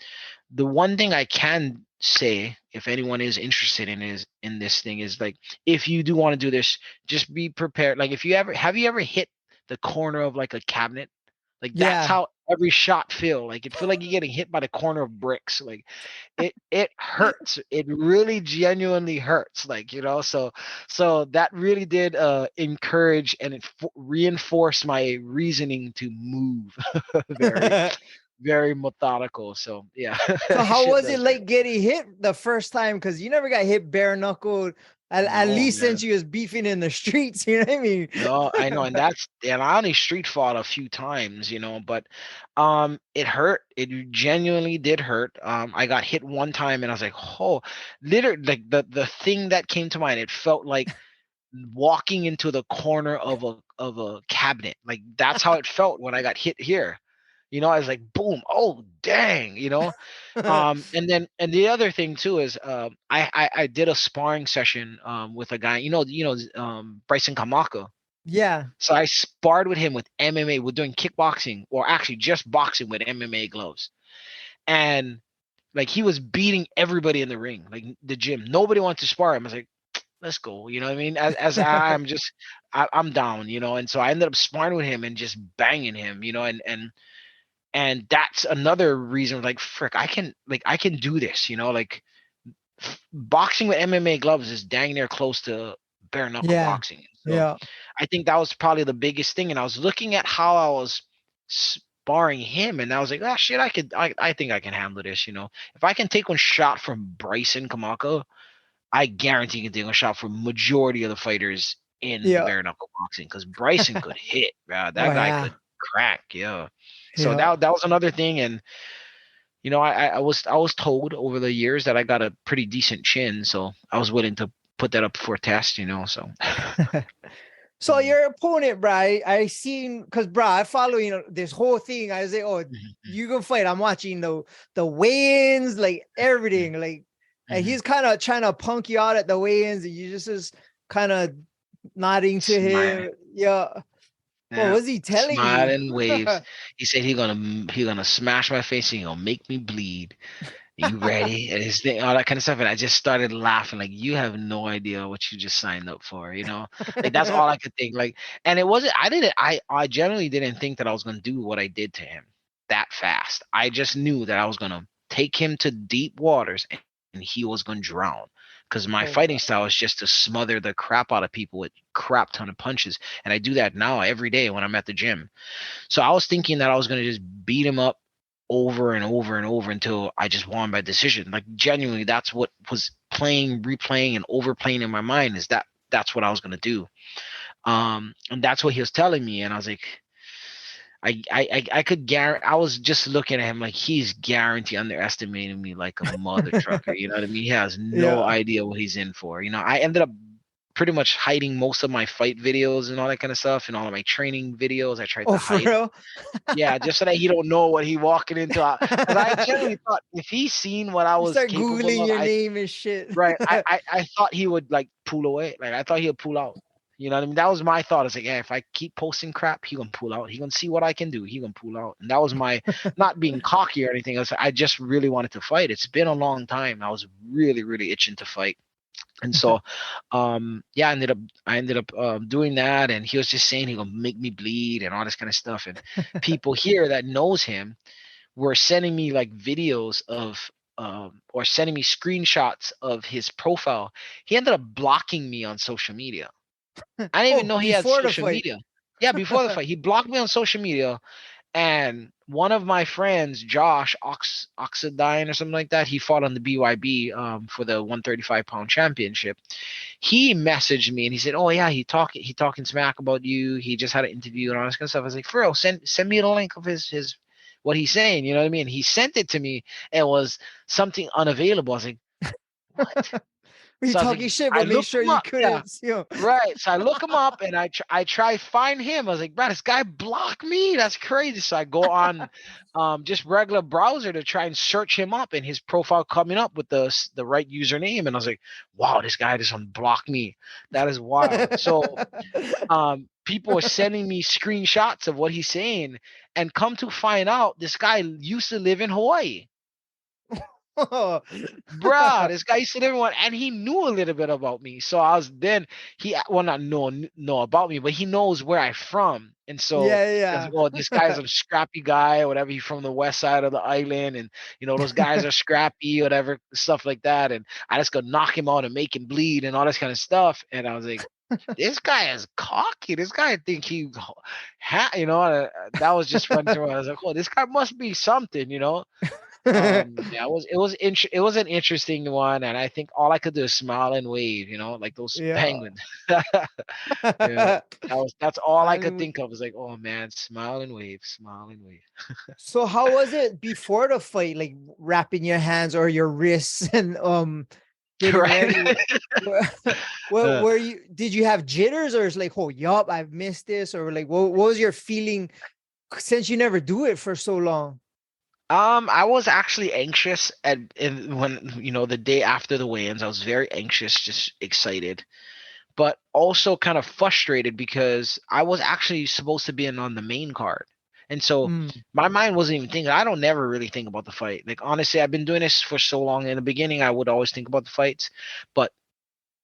the one thing I can say, if anyone is interested in this thing, is like, if you do want to do this, just be prepared. Like, if you ever have you ever hit the corner of like a cabinet? Like, that's Yeah. how every shot feel. Like, it feel like you're getting hit by the corner of bricks. Like, it hurts. It really genuinely hurts. Like, you know, so that really did encourage and it reinforced my reasoning to move very very methodical. So yeah, So how shit was it does hurt. like getting hit the first time? Because you never got hit bare knuckled, at No, least man. since you was beefing in the streets. You know what I mean? No, I know, and I only street fought a few times, you know, but it hurt. It genuinely did hurt. I got hit one time and I was like, oh, literally, like the thing that came to mind, it felt like walking into the corner of a cabinet. Like, that's how it felt when I got hit here. You know, I was like, boom, oh dang, you know. And the other thing too is I did a sparring session with a guy, Bryson Kamaka. Yeah. So I sparred with him with MMA. We're doing kickboxing, or actually just boxing with MMA gloves. And like, he was beating everybody in the ring, like the gym. Nobody wanted to spar him. I was like, let's go. You know what I mean? As I'm down, you know. And so I ended up sparring with him and just banging him, you know, and that's another reason, like, frick, I can do this, you know. Like, boxing with MMA gloves is dang near close to bare knuckle Yeah. boxing. So Yeah. I think that was probably the biggest thing. And I was looking at how I was sparring him, and I was like, ah, shit, I think I can handle this, you know. If I can take one shot from Bryson Kamako, I guarantee you can take a shot from majority of the fighters in the Yeah. bare knuckle boxing, because Bryson could hit, bro. Oh That guy yeah. could crack, yeah. So Yeah. that was another thing. And you know, I was told over the years that I got a pretty decent chin, so I was willing to put that up for a test, you know. So So your opponent, bro, I seen, because bro, I follow, this whole thing. I was like, oh, you gonna fight. I'm watching the weigh-ins, like everything. Like, and he's kind of trying to punk you out at the weigh-ins, and you just kind of nodding to Smiling. him. Yeah. What Yeah. was he telling you? Smiling waves. He said he gonna smash my face and he gonna make me bleed. You ready? And his thing, all that kind of stuff. And I just started laughing, like, you have no idea what you just signed up for, Like that's all I could think. Like, and it wasn't, I generally didn't think that I was gonna do what I did to him that fast. I just knew that I was gonna take him to deep waters and he was gonna drown. Because my Oh, fighting God. style is just to smother the crap out of people with crap ton of punches. And I do that now every day when I'm at the gym. So I was thinking that I was gonna just beat him up over and over and over until I just won by decision. Like genuinely, that's what was playing, replaying, and overplaying in my mind. Is that's what I was gonna do. And that's what he was telling me, and I was like, I could guarantee. I was just looking at him like he's guaranteed underestimating me like a mother trucker. You know what I mean? He has no Yeah. idea what he's in for. I ended up pretty much hiding most of my fight videos and all that kind of stuff and all of my training videos. I tried to Oh, for hide. real? Yeah, just so that he don't know what he walking into. Because I generally thought if he seen what I You was start capable Googling of, your name and shit. right, I thought he would like pull away. Like I thought he would pull out. You know what I mean? That was my thought. It's like, yeah, if I keep posting crap, he gonna pull out. He gonna see what I can do. He gonna pull out. And that was my not being cocky or anything else. I just really wanted to fight. It's been a long time. I was really, really itching to fight. And so, yeah, I ended up doing that, and he was just saying he gonna make me bleed and all this kind of stuff. And people here that knows him were sending me like videos of, or sending me screenshots of his profile. He ended up blocking me on social media. I didn't even Oh, know he had before the social fight. media. Yeah, before the fight, he blocked me on social media, and one of my friends, Josh Oxidine or something like that, he fought on the BYB for the 135-pound championship. He messaged me and he said, "Oh yeah, he talking smack about you. He just had an interview and all this kind of stuff." I was like, "For real, send me the link of his what he's saying." You know what I mean? He sent it to me. And it was something unavailable. I was like, "What?" Were you So I was like, talking shit, I but make looked sure him you up. Yeah. couldn't, Right. So I look him up and I try find him. I was like, bro, this guy blocked me. That's crazy. So I go on just regular browser to try and search him up, and his profile coming up with the right username. And I was like, wow, this guy just unblocked me. That is wild. So people are sending me screenshots of what he's saying, and come to find out this guy used to live in Hawaii. Bruh, this guy used to live in one, and he knew a little bit about me. So I was then he well not know about me, but he knows where I'm from. And so I was Yeah, like, oh, this guy's a scrappy guy or whatever. He's from the west side of the island, and those guys are scrappy, whatever, stuff like that. And I just go knock him out and make him bleed and all this kind of stuff. And I was like, this guy is cocky. This guy think that was just fun to me. I was like, oh, this guy must be something. yeah. Yeah, it was an interesting one, and I think all I could do is smile and wave, like those Yeah. penguins. Yeah, that's all I could And think of. Was like, oh man, smile and wave, smile and wave. so how was it before the fight, like wrapping your hands or your wrists and getting Right. ready? What Uh, were you, did you have jitters, or it's like, oh yup, I've missed this, or like what was your feeling since you never do it for so long? I was actually anxious when the day after the weigh-ins. I was very anxious, just excited, but also kind of frustrated because I was actually supposed to be in on the main card. And so Mm, my mind wasn't even thinking. I don't never really think about the fight. Like honestly, I've been doing this for so long. In the beginning, I would always think about the fights, but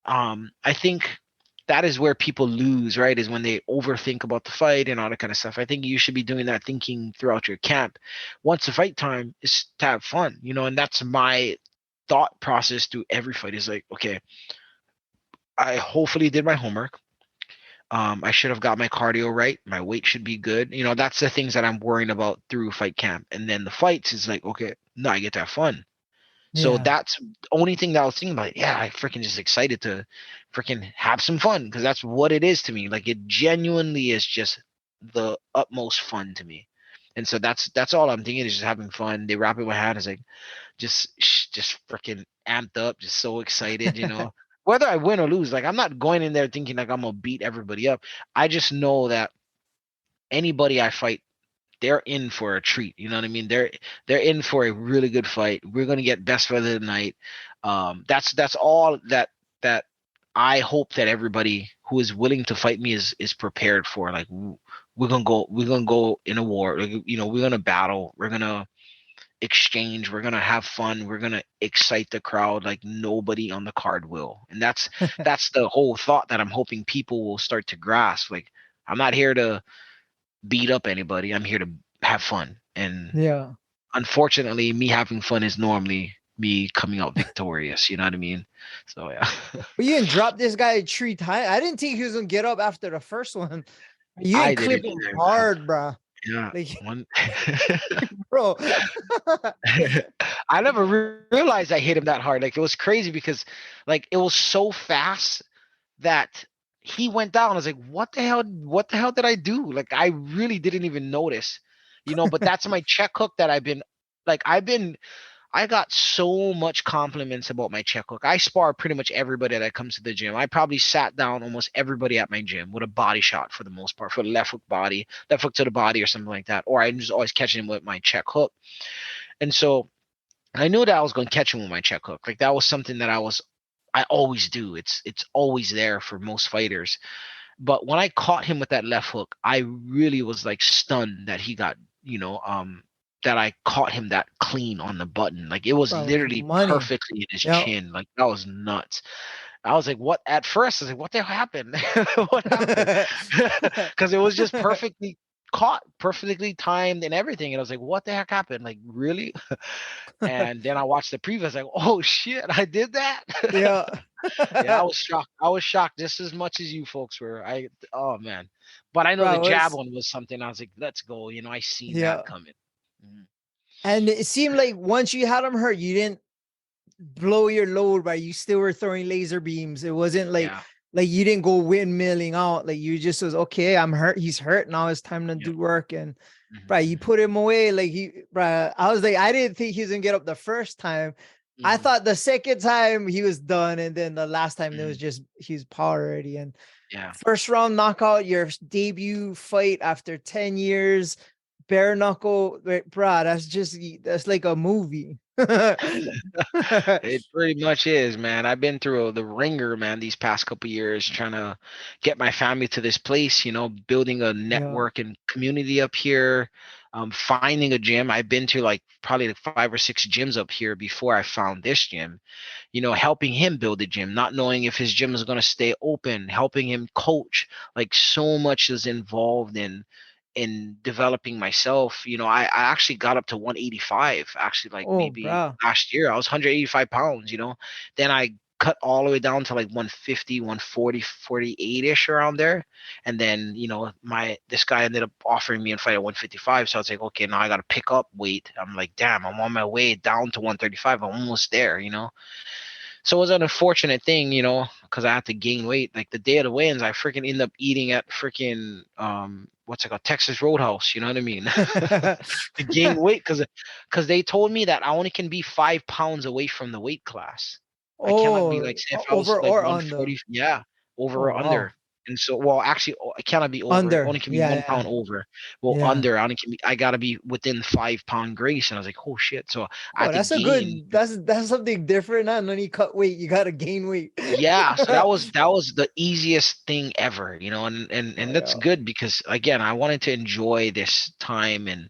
I think that is where people lose, right? Is when they overthink about the fight and all that kind of stuff. I think you should be doing that thinking throughout your camp. Once the fight time is to have fun, and that's my thought process through every fight is like, okay, I hopefully did my homework. I should have got my cardio right. My weight should be good. That's the things that I'm worrying about through fight camp. And then the fights is like, okay, now I get to have fun. So yeah. that's the only thing that I was thinking about. Yeah, I freaking just excited to freaking have some fun because that's what it is to me. Like it genuinely is just the utmost fun to me. And so that's all I'm thinking is just having fun. They wrap it in my hand. It's like just freaking amped up, just so excited. whether I win or lose, like I'm not going in there thinking like I'm gonna beat everybody up. I just know that anybody I fight, they're in for a treat. You know what I mean? They're in for a really good fight. We're gonna get best fight of the night. That's all that I hope that everybody who is willing to fight me is prepared for. Like we're gonna go in a war. Like, you know, we're gonna battle. We're gonna exchange. We're gonna have fun. We're gonna excite the crowd like nobody on the card will. And that's the whole thought that I'm hoping people will start to grasp. Like I'm not here to beat up anybody. I'm here to have fun. And Yeah. unfortunately, me having fun is normally me coming out victorious. You know what I mean? So yeah. But you didn't drop this guy 3 times. I didn't think he was gonna get up after the first one. You I didn't did clip it him either, man. hard, bro. Yeah. Like, One bro. I never realized I hit him that hard. Like it was crazy because like it was so fast that he went down. I was like, what the hell? What the hell did I do? Like I really didn't even notice, you know, but that's my check hook that I got so much compliments about my check hook. I spar pretty much everybody that comes to the gym. I probably sat down almost everybody at my gym with a body shot for the most part, for the left hook to the body or something like that. Or I'm just always catching him with my check hook. And so I knew that I was going to catch him with my check hook. Like that was something that I always do. It's always there for most fighters. But when I caught him with that left hook, I really was like stunned that he got, that I caught him that clean on the button. Like it was Bro, it was literally money. perfectly in his Yeah. chin. Like that was nuts. I was like, what? At first, I was like, what the hell happened? What happened? Because it was just perfectly caught, perfectly timed, and everything. And I was like, what the heck happened? Like, really? And then I watched the preview. I was like, oh shit, I did that. Yeah. Yeah, I was shocked. I was shocked just as much as you folks were. Oh man. But I know the Bro, jab it's one was something. I was like, let's go. You know, I seen yeah. that coming. Mhm. And it seemed like once you had him hurt, you didn't blow your load, but you still were throwing laser beams. It wasn't Yeah. like you didn't go windmilling out. Like you just was okay. I'm hurt. He's hurt. Now it's time to Yeah. do work. And Mhm, bro, you mhm, put him away. Like bro, I was like, I didn't think he was gonna get up the first time. I mhm, thought the second time he was done, and then the last time it was mhm. just he's power already. And Yeah. first round knockout, your debut fight after 10 years, bare knuckle, bro. That's like a movie. It pretty much is, man. I've been through the ringer, man, these past couple years trying to get my family to this place, building a Yeah. network and community up here, finding a gym. I've been to like probably like 5 or 6 gyms up here before I found this gym, helping him build a gym, not knowing if his gym is going to stay open, helping him coach. Like so much is involved in developing myself. I actually got up to 185, actually, like Oh, maybe bro. last year. I was 185 pounds. Then I cut all the way down to like 150, 140, 48-ish around there. And then, this guy ended up offering me a fight at 155. So I was like, okay, now I got to pick up weight. I'm like, damn, I'm on my way down to 135. I'm almost there. So it was an unfortunate thing, because I had to gain weight. Like the day of the weigh-ins, I freaking end up eating at freaking what's it called, Texas Roadhouse. You know what I mean? To gain weight, because they told me that I only can be 5 pounds away from the weight class. I cannot be Oh, like, say if I was over like or under? 140, yeah, over Oh, or under. wow. And so, well, actually, I cannot be over. Under. Only can be Yeah, one yeah. pound over. Well, Yeah. under, I gotta be within 5 pound grace. And I was like, oh shit. So I Oh, had to that's a gain. good, that's something different. Not only cut weight, you gotta gain weight. Yeah, so that was the easiest thing ever, and that's Yeah. good because again, I wanted to enjoy this time and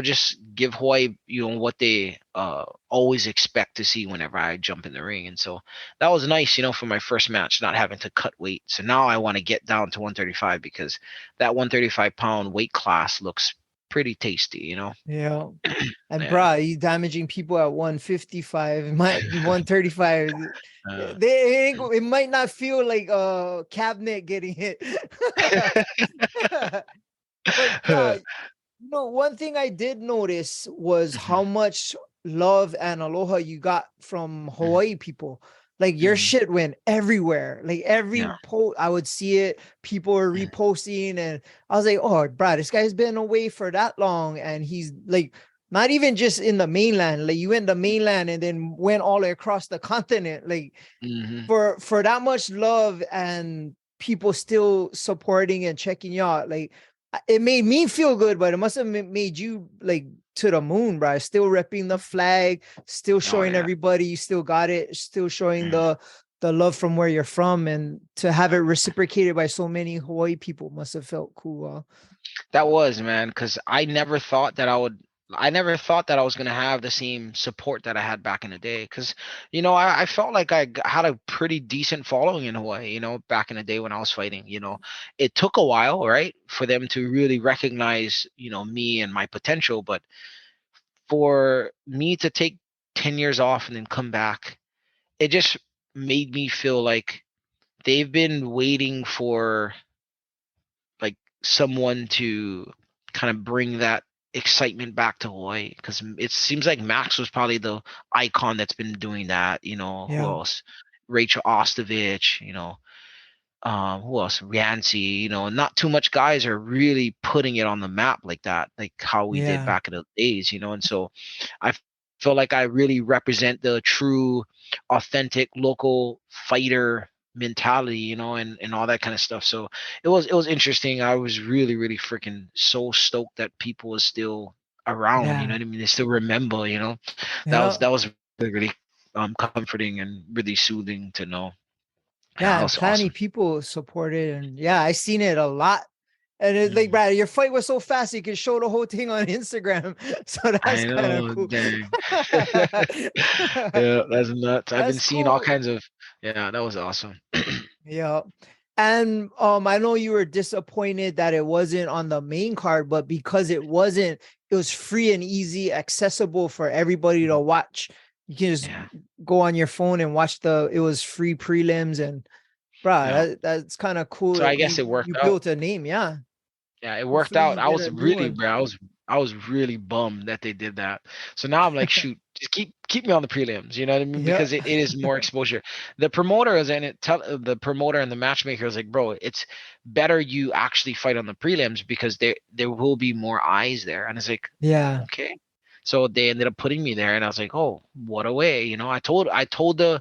just give Hawaii, what they always expect to see whenever I jump in the ring. And so that was nice, for my first match, not having to cut weight. So now I want to get down to 135 because that 135-pound weight class looks pretty tasty. Yeah. And Yeah. bro, you damaging people at 155, it might 135. Uh, It might not feel like a cabinet getting hit. But bro, one thing I did notice was how mhm, much love and aloha you got from Hawaii people. Like your mhm, shit went everywhere. Like every yeah. post, I would see it. People were reposting, and I was like, "Oh, bro, this guy's been away for that long, and he's like not even just in the mainland. Like you went the mainland and then went all across the continent. Like Hmm. for that much love and people still supporting and checking you out, like it made me feel good, but it must have made you like to the moon, bro. Still repping the flag, still Oh showing yeah. everybody you still got it, still showing Mm. the love from where you're from, and to have it reciprocated by so many Hawaii people must have felt cool. That was, man, because I never thought that I would. I never thought that I was gonna have the same support that I had back in the day. Because, I felt like had a pretty decent following in Hawaii. Back in the day when I was fighting. It took a while, right, for them to really recognize, me and my potential. But for me to take 10 years off and then come back, it just made me feel like they've been waiting for like someone to kind of bring that excitement back to Hawaii, because it seems like Max was probably the icon that's been doing that. Who Yeah, else? Rachel Ostovich, who else? Riancy, not too much guys are really putting it on the map like that, like how we did yeah, back in the days, and so I feel like I really represent the true, authentic local fighter mentality, and all that kind of stuff. So it was interesting. I was really, really freaking so stoked that people was still around, you know yeah, what I mean? They still remember, yeah. that was really, really comforting and really soothing to know. Yeah, Yeah, that and was plenty awesome. people supported, and yeah, I seen it a lot. And it's like, Mhm. Brad, your fight was so fast you could show the whole thing on Instagram. So that's I kind of know, cool. dang. Yeah, that's nuts. I've been That's seeing all cool. kinds of, yeah, that was awesome. Yeah. And I know you were disappointed that it wasn't on the main card, but because it wasn't, it was free and easy, accessible for everybody to watch. You can just Yeah, go on your phone and watch it was free prelims, and bro, yeah. that's kind of cool So I that guess it you worked out. built a name. Yeah. Yeah, it worked Hopefully out. you I get was a new really, one. bro. I was really bummed that they did that. So now I'm like, shoot, just keep me on the prelims. You know what I mean? Yeah. Because it is more exposure. The promoter is in it. The promoter and the matchmaker is like, bro, it's better you actually fight on the prelims because there will be more eyes there. And it's like, Yeah. okay. So they ended up putting me there, and I was like, oh, what a way. I told the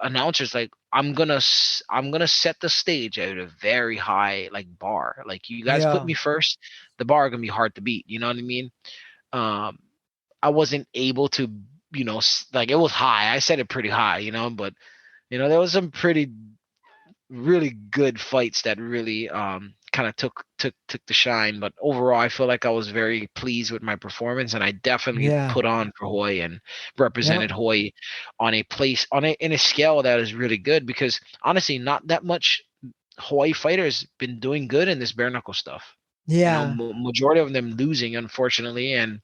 announcers, like, I'm gonna set the stage at a very high like bar. Like, you guys put Yeah. me first, the bar gonna be hard to beat. You know what I mean? Um, I wasn't able to, like, it was high. I set it pretty high, but there was some pretty really good fights that really kind of took the shine. But overall, I feel like I was very pleased with my performance, and I definitely Yeah. put on for Hawaii and Yeah. represented Hawaii in a scale that is really good, because honestly, not that much Hawaii fighters been doing good in this bare knuckle stuff. Yeah. Majority of them losing, unfortunately. And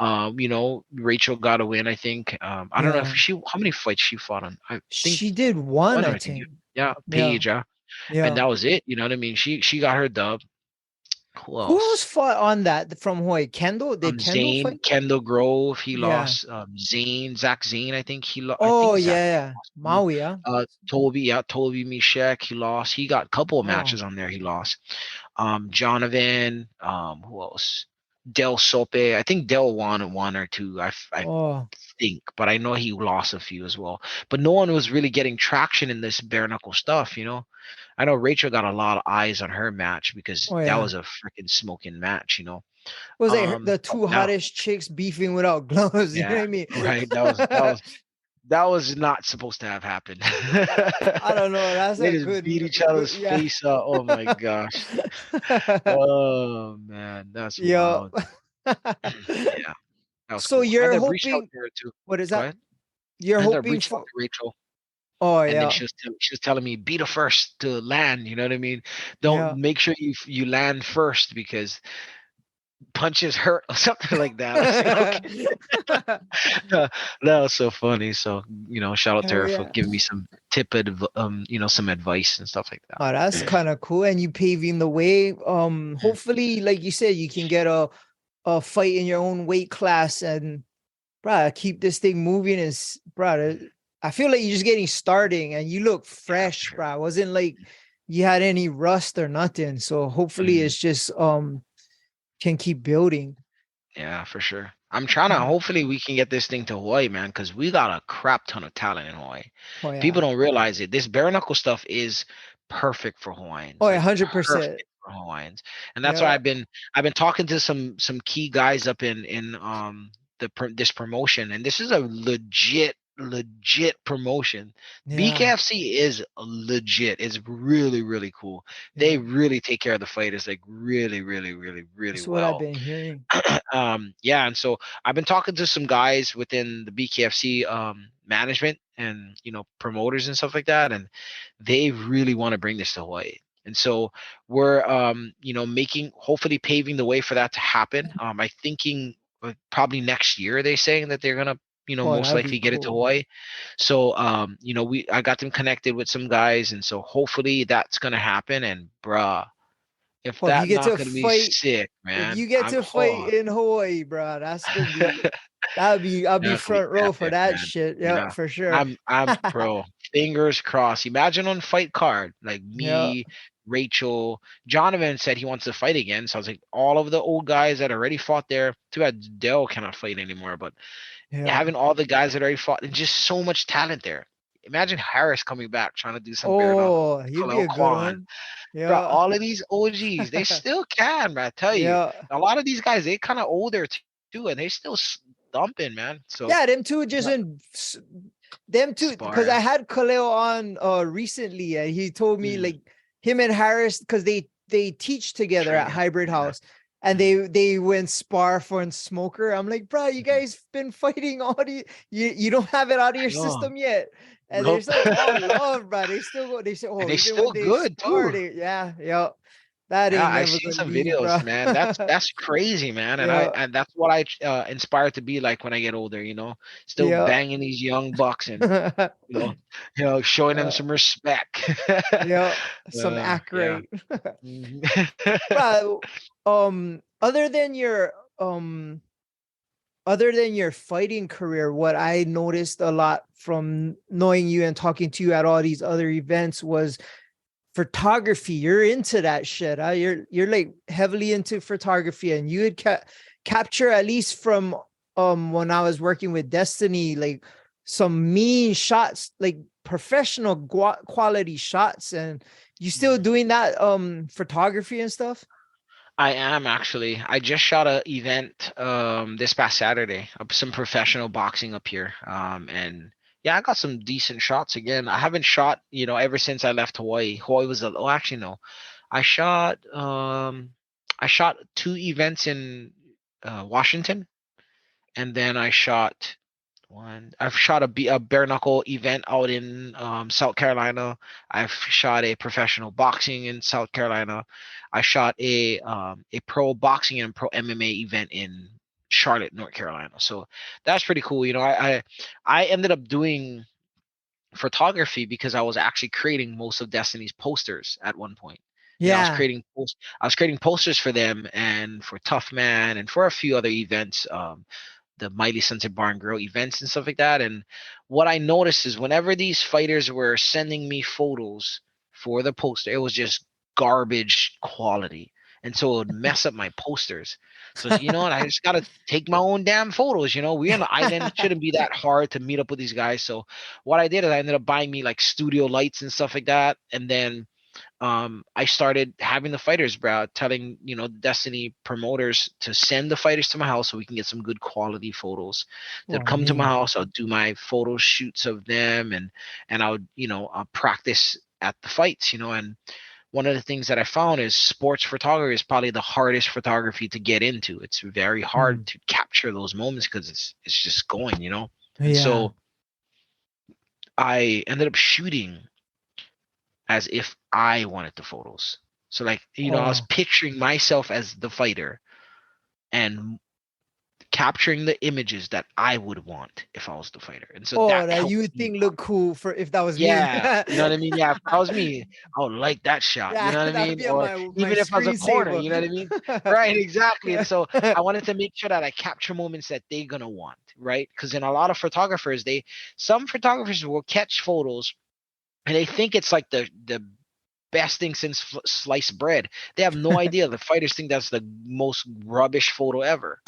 Rachel got a win, I think. I don't know if Yeah. she how many fights she fought on. I think She did one, one, or I I think, think. yeah, Yeah. Paige, yeah. And Yeah. that was it. You know what I mean? She got her dub. Who Who else else? fought on that from Hawaii? Kendall? Did Kendall Zane, fight? Kendall Grove, he Yeah. lost. Zach Zane, I think I Oh, think Zach yeah. Yeah. lost too. Maui, yeah. Toby, yeah, Toby Mishek, he lost. He got a couple of Oh, matches on there. He lost. Jonovan, who else? Del Sope. I think Del won one or two. I oh, think, but I know he lost a few as well. But no one was really getting traction in this bare knuckle stuff. I know Rachel got a lot of eyes on her match because oh, that yeah. was a freaking smoking match. Was like the But two now, hottest chicks beefing without gloves. You know yeah, what I mean? right. That was not supposed to have happened. I don't know. That's They a just beat each good, other's yeah. face up. Oh my gosh. Oh man, that's Yeah. wild. Yeah, that was So cool. I you're ended up reaching out hoping, to her too. what is Go that? ahead. You're I ended up hoping reaching out for, to Rachel, oh, and then yeah. she was telling me, be the first to land. You know what I mean? Don't Yeah. make sure you land first, because punches hurt or something like that. I was like, okay. That was so funny. So, shout out to Hell her for yeah. giving me some some advice and stuff like that. Oh, that's kind of cool. And you paving the way. Mm. Hopefully, like you said, you can get a fight in your own weight class and bruh, keep this thing moving. And bruh, I feel like you're just getting starting and you look Yeah, for fresh, sure. bruh. It wasn't like you had any rust or nothing. So hopefully Mm. it's just can keep building. Yeah, for sure. I'm trying to. Hopefully, we can get this thing to Hawaii, man, because we got a crap ton of talent in Hawaii. Oh People yeah. don't realize it. This bare knuckle stuff is perfect for Oh Hawaiians, yeah, like 100%. perfect for Hawaiians, and that's why Yeah. I've been talking to some key guys up in this promotion, and this is a legit promotion. Yeah. BKFC is legit. It's really cool. They Yeah. really take care of the fighters like really That's what I've well. been hearing. Yeah, and so I've been talking to some guys within the BKFC management and promoters and stuff like that, and they really want to bring this to Hawaii. And so we're making, hopefully paving the way for that to happen. I thinking probably next year, they're saying that they're gonna Oh, most that'd be likely get it to cool. Hawaii. So I got them connected with some guys, and so hopefully that's gonna happen. And bruh, if Oh, if you that get not to gonna be fight, sick, if man. you get I'm to fight in Hawaii, bro, that's gonna be I'll be That could be front row for epic, that man. shit. Yeah, Yeah. for sure. I'm bro, fingers crossed. Imagine on fight card, like Yeah, me, Rachel, Jonathan said he wants to fight again. So I was like, all of the old guys that already fought there. Too bad Dell cannot fight anymore, but yeah. having all the guys that already fought and just so much talent there. Imagine Harris coming back trying to do some bare knuckle. Oh, you'd be Khalil a good Kwan. one. Bro, Yeah. all of these OGs, they still can, bro. I tell you. Yeah. A lot of these guys, they kind of older too, and they still thumping, man. So Yeah, them two just yeah, in them two because I sparring. had Khalil on recently and he told me Mm, like him and Harris because they teach together at training. Hybrid Yeah. House and Mm, they went spar for and smoker. I'm like, bro, you mhm. guys been fighting all the you don't have it out of I your know. system yet. And they're Nope. still all love, bro. They still go, they say, And oh, they even when still they good spar, too. they yeah. That Yeah, ain't I've never seen gonna some leave, videos, bro. man. That's crazy, man. And I Yeah, and that's what I inspired to be like when I get older. Still yeah. banging these young bucks and you know, showing them uh, some respect. yeah, some Yeah. accurate. Mhm. Bro, other than your fighting career, what I noticed a lot from knowing you and talking to you at all these other events was photography. You're into that shit. Huh? You're like heavily into photography, and you would capture at least from when I was working with Destiny, like some mean shots, like professional quality shots. And you still Mhm. doing that photography and stuff? I am actually. I just shot a event this past Saturday of some professional boxing up here. And yeah, I got some decent shots again. I haven't shot, ever since I left Hawaii. Hawaii was actually no. I shot I shot two events in Washington, and then I've shot a bare knuckle event out in South Carolina. I've shot a professional boxing in South Carolina. I shot a pro boxing and pro MMA event in Charlotte, North Carolina. So that's pretty cool. I ended up doing photography because I was actually creating most of Destiny's posters at one point. Yeah. I was creating posters for them and for Tough Man and for a few other events. The Mighty Sunset Barn Grill events and stuff like that. And what I noticed is whenever these fighters were sending me photos for the poster, it was just garbage quality. And so it would mess up my posters. So you know what? I just gotta take my own damn photos. We on the island. It shouldn't be that hard to meet up with these guys. So what I did is I ended up buying me like studio lights and stuff like that. And then I started having the fighters, bro, telling Destiny promoters to send the fighters to my house so we can get some good quality photos. They'd Oh come to my man. house. I'll do my photo shoots of them, and I would practice at the fights. And one of the things that I found is sports photography is probably the hardest photography to get into. It's very hard Hmm. to capture those moments because it's just going. And Yeah. so I ended up shooting as if I wanted the photos. So like, I was Oh. picturing myself as the fighter and capturing the images that I would want if I was the fighter. And so Oh, that that you helped would me think a lot. look cool for if that was me. Yeah, you know what I mean? Yeah, if that was me, I would like that shot, you Yeah, know what I that'd mean? be on Or my even if I was a corner, screensaver. you know what I mean? Right, exactly. And so I wanted to make sure that I capture moments that they're gonna want, right? Because in a lot of photographers, some photographers will catch photos and they think it's like the best thing since sliced bread. They have no idea. The fighters think that's the most rubbish photo ever.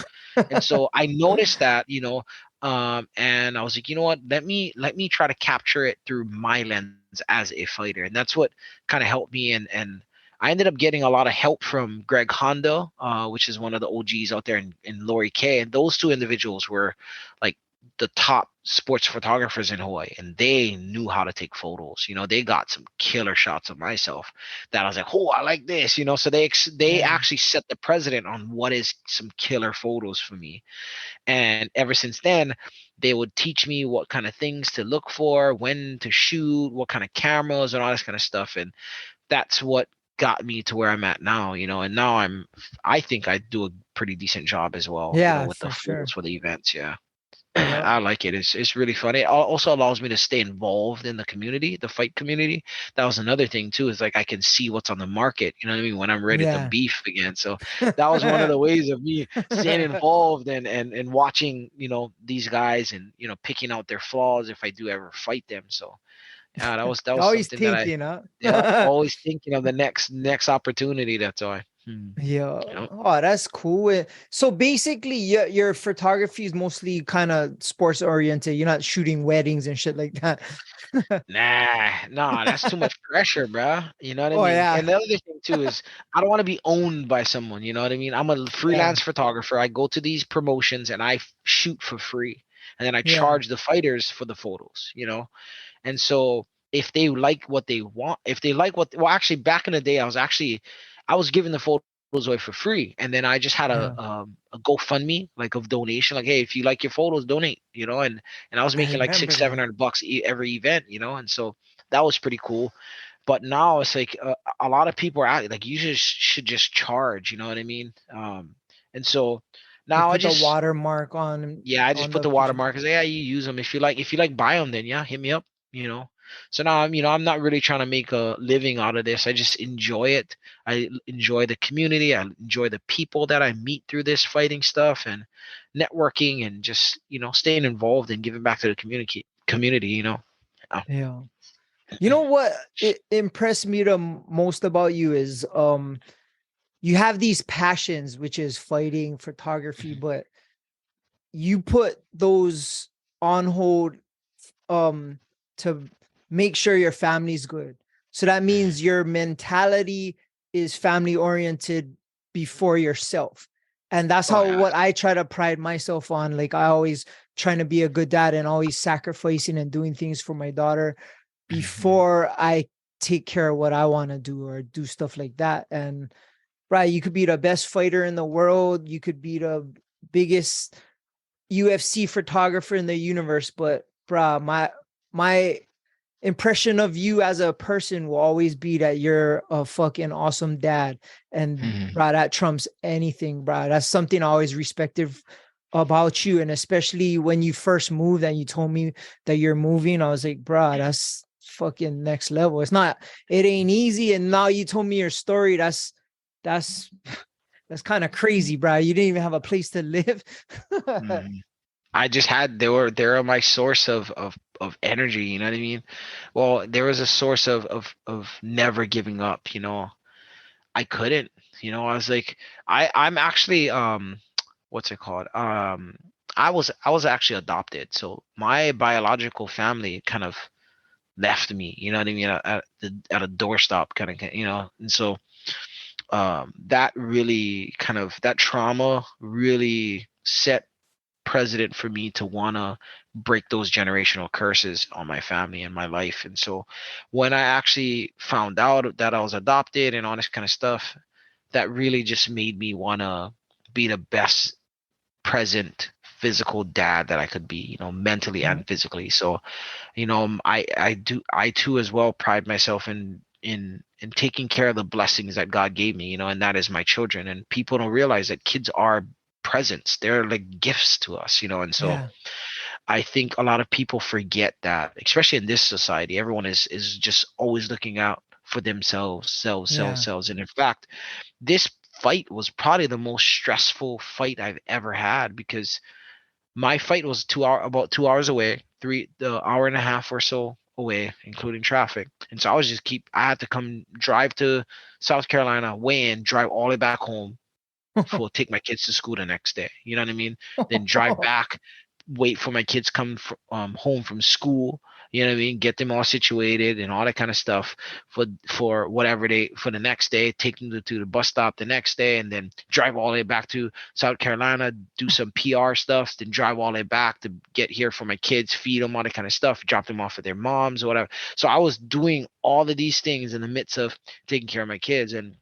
And so I noticed that, and I was like, you know what? Let me try to capture it through my lens as a fighter, and that's what kind of helped me. And I ended up getting a lot of help from Greg Hondo, which is one of the OGs out there in Lori K. And those two individuals were like the top sports photographers in Hawaii, and they knew how to take photos. They got some killer shots of myself that I was like, oh, I like this. So they Yeah. actually set the precedent on what is some killer photos for me. And ever since then, they would teach me what kind of things to look for, when to shoot, what kind of cameras, and all this kind of stuff. And that's what got me to where I'm at now. And now I think I do a pretty decent job as well, Yeah, with the for photos sure. for the events. Yeah. Yeah. I like it. It's really fun. It also allows me to stay involved in the community, the fight community. That was another thing too, is like I can see what's on the market, you know what I mean, when I'm ready to Yeah. beef again. So that was one of the ways of me staying involved and watching, these guys, and picking out their flaws if I do ever fight them. So yeah, that was Always something that I, thinking, huh? yeah, always thinking of the next opportunity. That's why. Yeah. Yeah. Oh, that's cool. So basically, your photography is mostly kind of sports oriented. You're not shooting weddings and shit like that. Nah, that's too much pressure, bro. You know what I Oh mean? yeah. And the other thing too is I don't want to be owned by someone. You know what I mean? I'm a Yeah. freelance photographer. I go to these promotions and I shoot for free, and then I Yeah. charge the fighters for the photos. And so if they like what they want, if they like what, well, actually, back in the day, I was giving the photos away for free, and then I just had Yeah. a GoFundMe, like, of donation, like, hey, if you like your photos, donate, and I was I making like six, remember seven that. hundred bucks every event, and so that was pretty cool. But now it's like a lot of people are out, like, you just should just charge, you know what I mean? And so You now put the watermark I just on put the the picture. watermark. Yeah, you use them if you like. If you like, buy them. Then yeah, hit me up. So now I'm not really trying to make a living out of this. I just enjoy it. I enjoy the community. I enjoy the people that I meet through this fighting stuff and networking, and just staying involved and giving back to the community. Community. Yeah. Yeah. You know what it impressed me the most about you is you have these passions, which is fighting, photography, but you put those on hold um to make sure your family's good. So that means your mentality is family oriented before yourself. And that's Oh how yeah. what I try to pride myself on. Like I always trying to be a good dad and always sacrificing and doing things for my daughter before I take care of what I want to do or do stuff like that. And right, you could be the best fighter in the world, you could be the biggest UFC photographer in the universe, but bruh, my impression of you as a person will always be that you're a fucking awesome dad. And bruh, that trumps anything, bruh. That's something I always respected about you. And especially when you first moved and you told me that you're moving, I was like, bruh, that's fucking next level. It ain't easy. And now you told me your story. That's that's kind of crazy, bruh. You didn't even have a place to live. I just had they were my source of energy, you know what I mean? Well, there was a source of never giving up, I couldn't, I was like, I'm actually what's it called? I was actually adopted. So my biological family kind of left me, you know what I mean, at a doorstop kind of, and so that trauma really set precedent for me to want to break those generational curses on my family and my life. And so when I actually found out that I was adopted and all this kind of stuff, that really just made me want to be the best present physical dad that I could be, mentally Yeah. and physically. So, I too as well pride myself in taking care of the blessings that God gave me, and that is my children. And people don't realize that kids are presents. They're like gifts to us, and so Yeah. I think a lot of people forget that, especially in this society. Everyone is just always looking out for themselves, selves, selves, Yeah. selves. And in fact, this fight was probably the most stressful fight I've ever had, because my fight was about 2 hours away, the hour and a half or so away, including traffic. And so I had to come drive to South Carolina, weigh in, drive all the way back home for take my kids to school the next day. You know what I mean? Then drive back, wait for my kids come home from school. You know what I mean? Get them all situated and all that kind of stuff for whatever day for the next day. Take them to the bus stop the next day, and then drive all the way back to South Carolina, do some PR stuff, then drive all the way back to get here for my kids, feed them all that kind of stuff, drop them off at their moms or whatever. So I was doing all of these things in the midst of taking care of my kids, and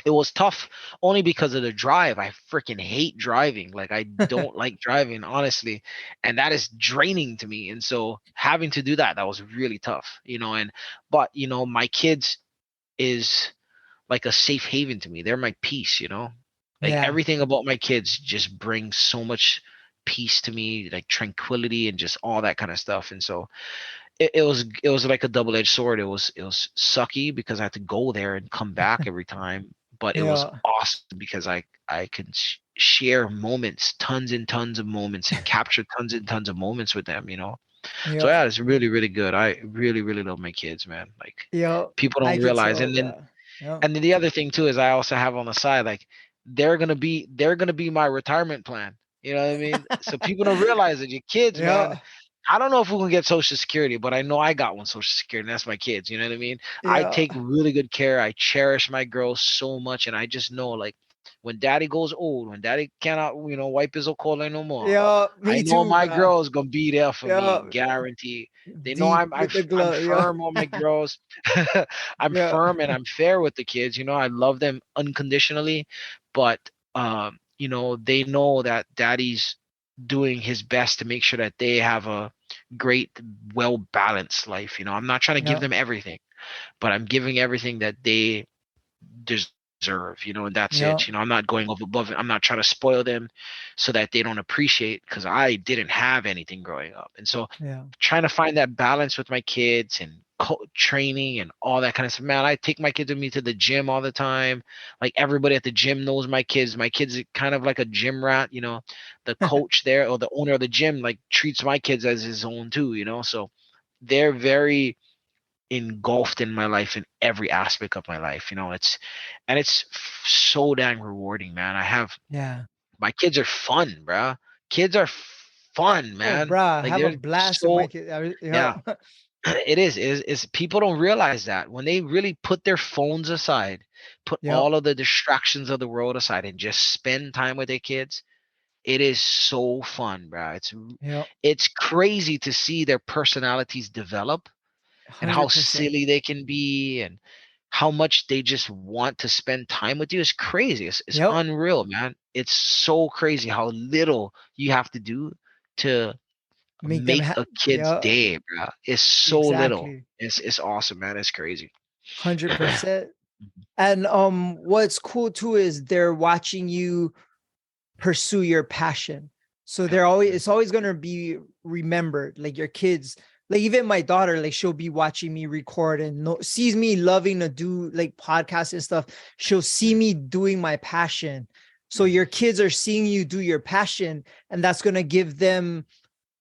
it was tough only because of the drive. I freaking hate driving. Like I don't like driving, honestly. And that is draining to me. And so having to do that was really tough, and but my kids is like a safe haven to me. They're my peace. Like Yeah. everything about my kids just brings so much peace to me, like tranquility and just all that kind of stuff. And so it was like a double-edged sword. It was sucky because I had to go there and come back every time, but it was Yeah. awesome because I can share moments, tons and tons of moments, and capture tons and tons of moments with them. So Yeah. yeah, it's really really good. I really really love my kids, man. Like Yeah. people I don't could realize. tell, And then bro. Yeah. and then the other thing too is I also have on the side, like they're gonna be my retirement plan. You know what I mean? So people don't realize that your kids, man. Yeah. I don't know if we can get Social Security, but I know I got one Social Security, and that's my kids. You know what I mean? I Yeah. take really good care. I cherish my girls so much, and I just know, like, when daddy goes old, when daddy cannot, wipe his cola no more, Yeah. I Me know too, my bro. girls gonna be there for me, Yeah. guaranteed. They know Deep I'm with the I'm glove. Yeah. firm on my girls. I'm Yeah. firm and I'm fair with the kids. I love them unconditionally, but they know that daddy's doing his best to make sure that they have a great, well balanced life. I'm not trying to give Yeah. them everything, but I'm giving everything that they deserve, and that's it. I'm Yeah. not going above it. I'm not trying to spoil them so that they don't appreciate, because I didn't have anything growing up. And so Yeah. trying to find that balance with my kids and training and all that kind of stuff. Man, I take my kids with me to the gym all the time. Like everybody at the gym knows my kids. My kids are kind of like a gym rat. The coach there or the owner of the gym like treats my kids as his own too. So they're very engulfed in my life in every aspect of my life. It's so dang rewarding, man. I have Yeah. my kids are fun, bruh. Kids are fun, Oh, man. bro, I Like have a they're blast with my so kid. Yeah. yeah. It is people don't realize that when they really put their phones aside, put Yeah. all of the distractions of the world aside, and just spend time with their kids, it is so fun, bro. it's Yeah. it's crazy to see their personalities develop and how 100%. silly they can be, and how much they just want to spend time with you is crazy. It's Yep. unreal, man. It's so crazy how little you have to do to Make them make a kid's yeah, day, bro. It's so little. exactly. It's awesome, man. It's crazy. 100%. And what's cool too is they're watching you pursue your passion. So Yeah. it's always gonna be remembered. Like your kids, like even my daughter, like she'll be watching me record and sees me loving to do like podcasts and stuff. She'll see me doing my passion. So your kids are seeing you do your passion, and that's gonna give them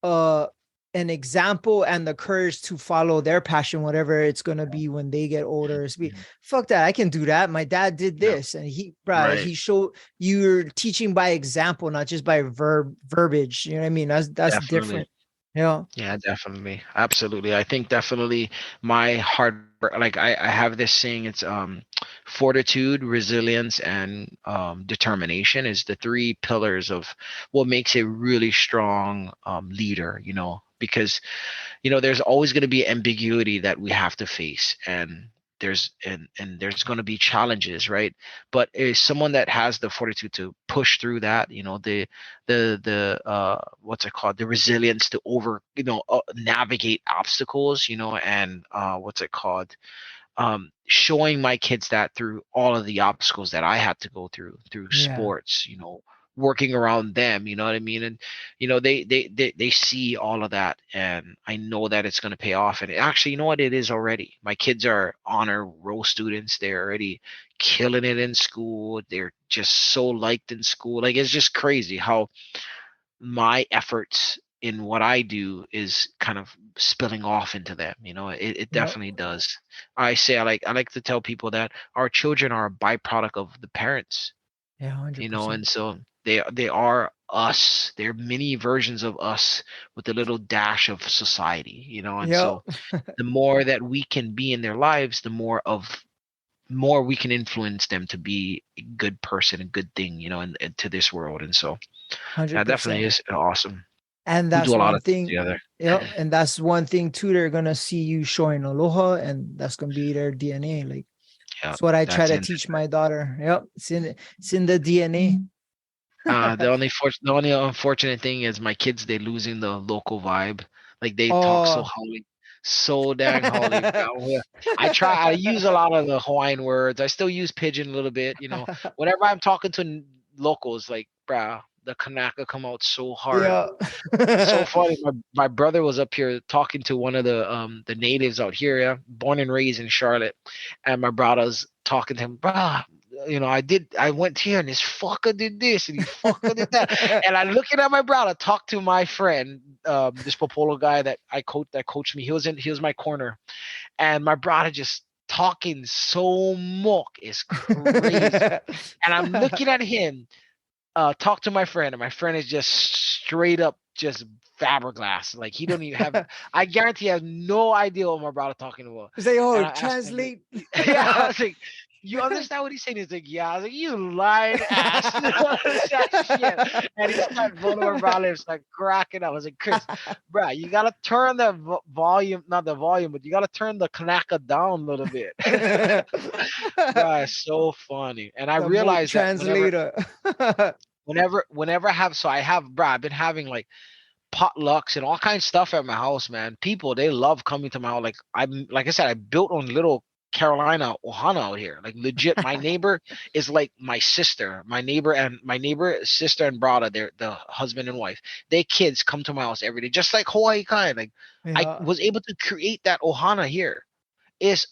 uh an example and the courage to follow their passion, whatever it's gonna be when they get older. It's be fuck that, I can do that. My dad did Yeah. this, and Right. he showed you're teaching by example, not just by verbiage. You know what I mean? That's Definitely. different. Yeah, Yeah, definitely. Absolutely. I think definitely my hard work, like I have this saying, it's fortitude, resilience, and determination is the three pillars of what makes a really strong leader, because there's always going to be ambiguity that we have to face, and there's going to be challenges, right? But is someone that has the fortitude to push through that, the what's it called, the resilience to navigate obstacles, and what's it called, showing my kids that through all of the obstacles that I had to go through yeah, sports, working around them, you know what I mean? And they see all of that, and I know that it's going to pay off. And actually, you know what, it is already. My kids are honor roll students. They're already killing it in school. They're just so liked in school. Like, it's just crazy how my efforts in what I do is kind of spilling off into them. It Yep. definitely does. I like to tell people that our children are a byproduct of the parents, Yeah, 100%. and so they are us. They're mini versions of us with a little dash of society, and Yep. so the more that we can be in their lives, the more we can influence them to be a good person, a good thing, and to this world. And so that definitely 100%. is awesome. And We do that's a lot one of things thing. together. Yep. And that's one thing too. They're gonna see you showing aloha, and that's gonna be their DNA. Like Yeah, it's what I try that's to in. teach my daughter. Yep. It's in the DNA. The only unfortunate thing is my kids, they losing the local vibe. Like they talk so Oh. Holly, so dang Holly, bro. Yeah. I use a lot of the Hawaiian words. I still use pidgin a little bit. Whenever I'm talking to locals, like, bro, the Kanaka come out so hard. Yeah. So funny. My brother was up here talking to one of the natives out here, yeah, born and raised in Charlotte, and my brother's talking to him, bruh. I went here and this fucker did this and he fucker did that. And I looking at my brother, talk to my friend, this Popolo guy that coached me. He was my corner. And my brother just talking so muck is crazy. And I'm looking at him, talk to my friend, and my friend is just straight up just fiberglass. Like he don't even have. I guarantee he has no idea what my brother talking about. It's like, And oh, I asked him, translate. yeah, I was like, you understand what he's saying? He's like, yeah. I was like, you lying ass. You don't understand shit. And he started rolling my brother and started cracking up. I was like, Chris, bro, you gotta turn the volume, not the volume, but you gotta turn the Kanaka down a little bit. Bro, it's so funny. And I The moat realized that translator. whenever I have, bro, I've been having like potlucks and all kinds of stuff at my house, man. People, they love coming to my house. Like I said, I built on little Carolina ohana out here. Like legit, my neighbor is like my sister. My neighbor sister and brother, they're the husband and wife. They kids come to my house every day, just like Hawaii kind. Like I Yeah. was able to create that ohana here. It's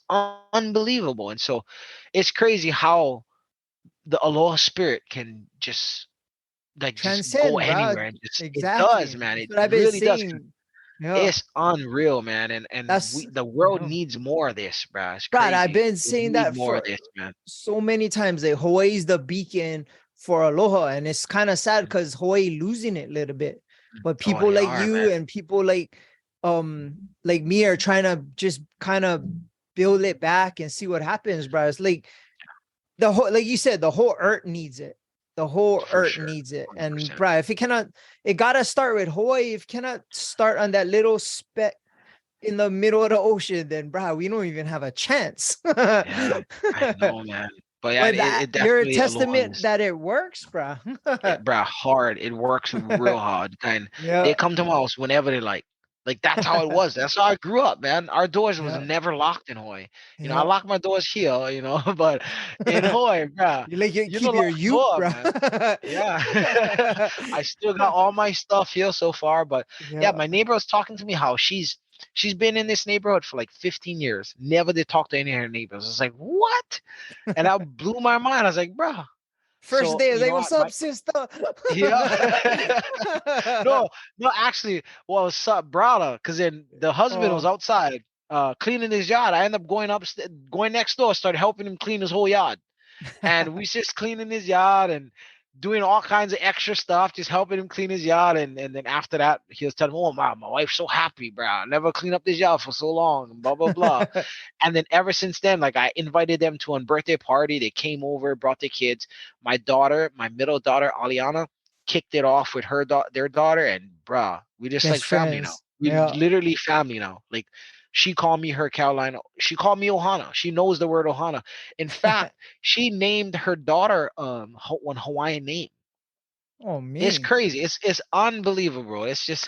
unbelievable. And so it's crazy how the aloha spirit can just go Transcend, bro. anywhere, and just it does, Exactly. man. That's It what I've been really does. saying. Yeah. It's unreal, man. And That's the world yeah. needs more of this, bro. It's Brad, I've crazy. been We saying need that more of for this, man. so many times. Like Hawaii's the beacon for aloha, and it's kind of sad because Hawaii losing it a little bit. But Oh, people they like are, you man. and people like me are trying to just kind of build it back and see what happens, bro. It's like the whole, like you said, the whole earth needs it. The whole For earth sure. needs it. And 100%. bro, if it cannot, it gotta start with Hawaii. If it cannot start on that little speck in the middle of the ocean, then bro, we don't even have a chance. Yeah, I know, man. But yeah, But it, that it you're a definitely testament aligns. that it works, bro. Bro, hard. It works real hard. And Yeah. they come to my house whenever they like. Like that's how it was. That's how I grew up, man. Our doors was Yeah. never locked in Hawaii. I Yeah. lock my doors here, but in Hawaii, bro, You like you you don't keep lock your the ute, door, bro. man. Yeah. I still got all my stuff here so far, but yeah, Yeah. my neighbor was talking to me how she's been in this neighborhood for like 15 years. Never did talk to any of her neighbors. It's like, what? And that blew my mind. I was like, bro. First So day, I was you like, know what? what's up, sister? Yeah. no, no, actually, well, what's up, brother? Because then the husband was Oh. outside cleaning his yard. I ended up going next door, started helping him clean his whole yard. And we just cleaning his yard and doing all kinds of extra stuff, just helping him clean his yard. And then after that, he was telling me, "Oh my wife's so happy, bro. I never cleaned up this yard for so long." And blah blah blah. And then ever since then, like I invited them to a birthday party. They came over, brought their kids. My daughter, my middle daughter, Aliana, kicked it off with their daughter, and bruh, we just like Best family now. friends. We Yeah. literally family now. Like she called me her Carolina. She called me Ohana. She knows the word Ohana. In fact, she named her daughter one Hawaiian name. Oh It's me. crazy. It's unbelievable. It's just,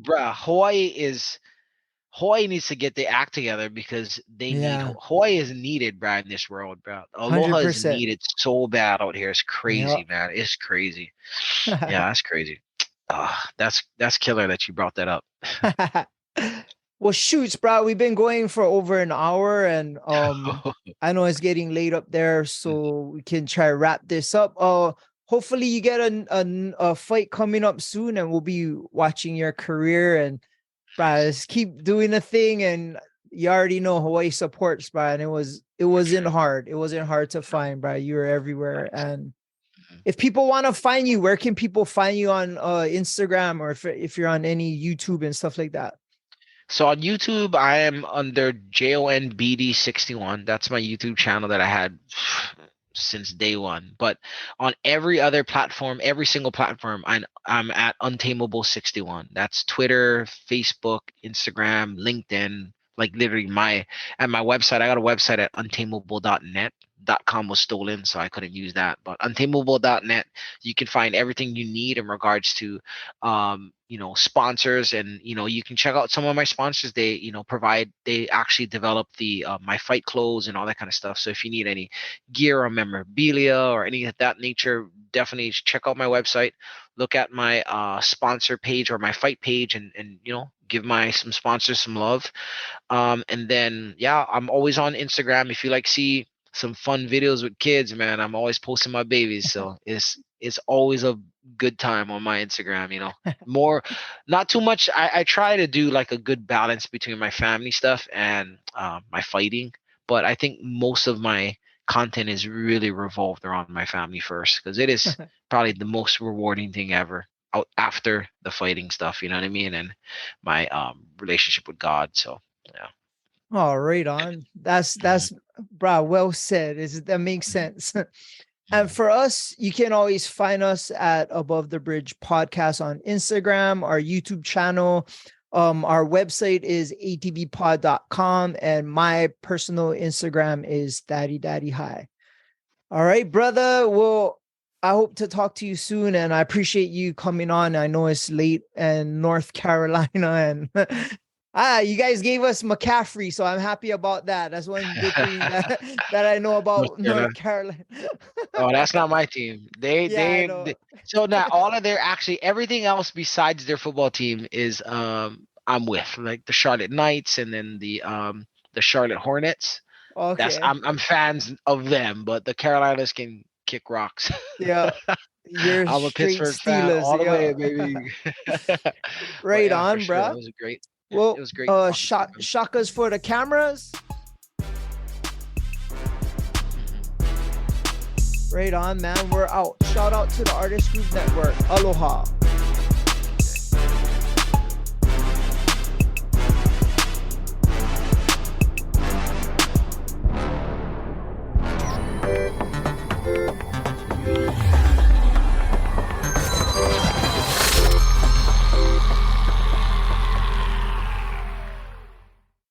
bruh, Hawaii needs to get their act together because they need Yeah. Hawaii is needed, bro, in this world, bro. Aloha is 100%. needed so bad out here. It's Yeah. crazy, man. It's crazy. Yeah, that's crazy. That's killer that you brought that up. Well, shoots, bro. We've been going for over an hour, and I know it's getting late up there, so we can try to wrap this up. hopefully you get a fight coming up soon, and we'll be watching your career. And bro, just keep doing the thing. And you already know Hawaii supports, bro. And it wasn't hard. It wasn't hard to find, bro. You were everywhere. Thanks. And if people want to find you, where can people find you on Instagram, or if you're on any YouTube and stuff like that? So on YouTube, I am under JONBD61. That's my YouTube channel that I had since day one. But on every other platform, every single platform, I'm at Untamable 61. That's Twitter, Facebook, Instagram, LinkedIn. Like literally my website, I got a website at untamable.net. .com was stolen, so I couldn't use that. But untamable.net, you can find everything you need in regards to sponsors. And you can check out some of my sponsors. They they actually develop the my fight clothes and all that kind of stuff. So if you need any gear or memorabilia or any of that nature, definitely check out my website, look at my sponsor page or my fight page, and give some sponsors some love. And then I'm always on Instagram. If you see some fun videos with kids, man, I'm always posting my babies. So it's always a good time on my Instagram. More, not too much. I try to do like a good balance between my family stuff and my fighting, but I think most of my content is really revolved around my family first, because it is probably the most rewarding thing ever out after the fighting stuff, you know what I mean, and my relationship with God. So yeah. Oh, right on. That's bro, well said. That makes sense. And for us, you can always find us at Above the Bridge Podcast on Instagram, our YouTube channel. Our website is atvpod.com, and my personal Instagram is Daddy High. All right, brother. Well, I hope to talk to you soon, and I appreciate you coming on. I know it's late in North Carolina, and you guys gave us McCaffrey, so I'm happy about that. That's one good thing that I know about North Carolina. Oh, that's not my team. They so now all of their everything else besides their football team is I'm with, like the Charlotte Knights and then the Charlotte Hornets. Okay. I'm fans of them, but the Carolinas can kick rocks. Yeah. You're I'm a straight Pittsburgh fan Steelers, all the way, baby. Right yeah, on, for sure. bro. It was great. Well, it was great. shakas for the cameras. Right on, man. We're out. Shout out to the Artist Group Network. Aloha.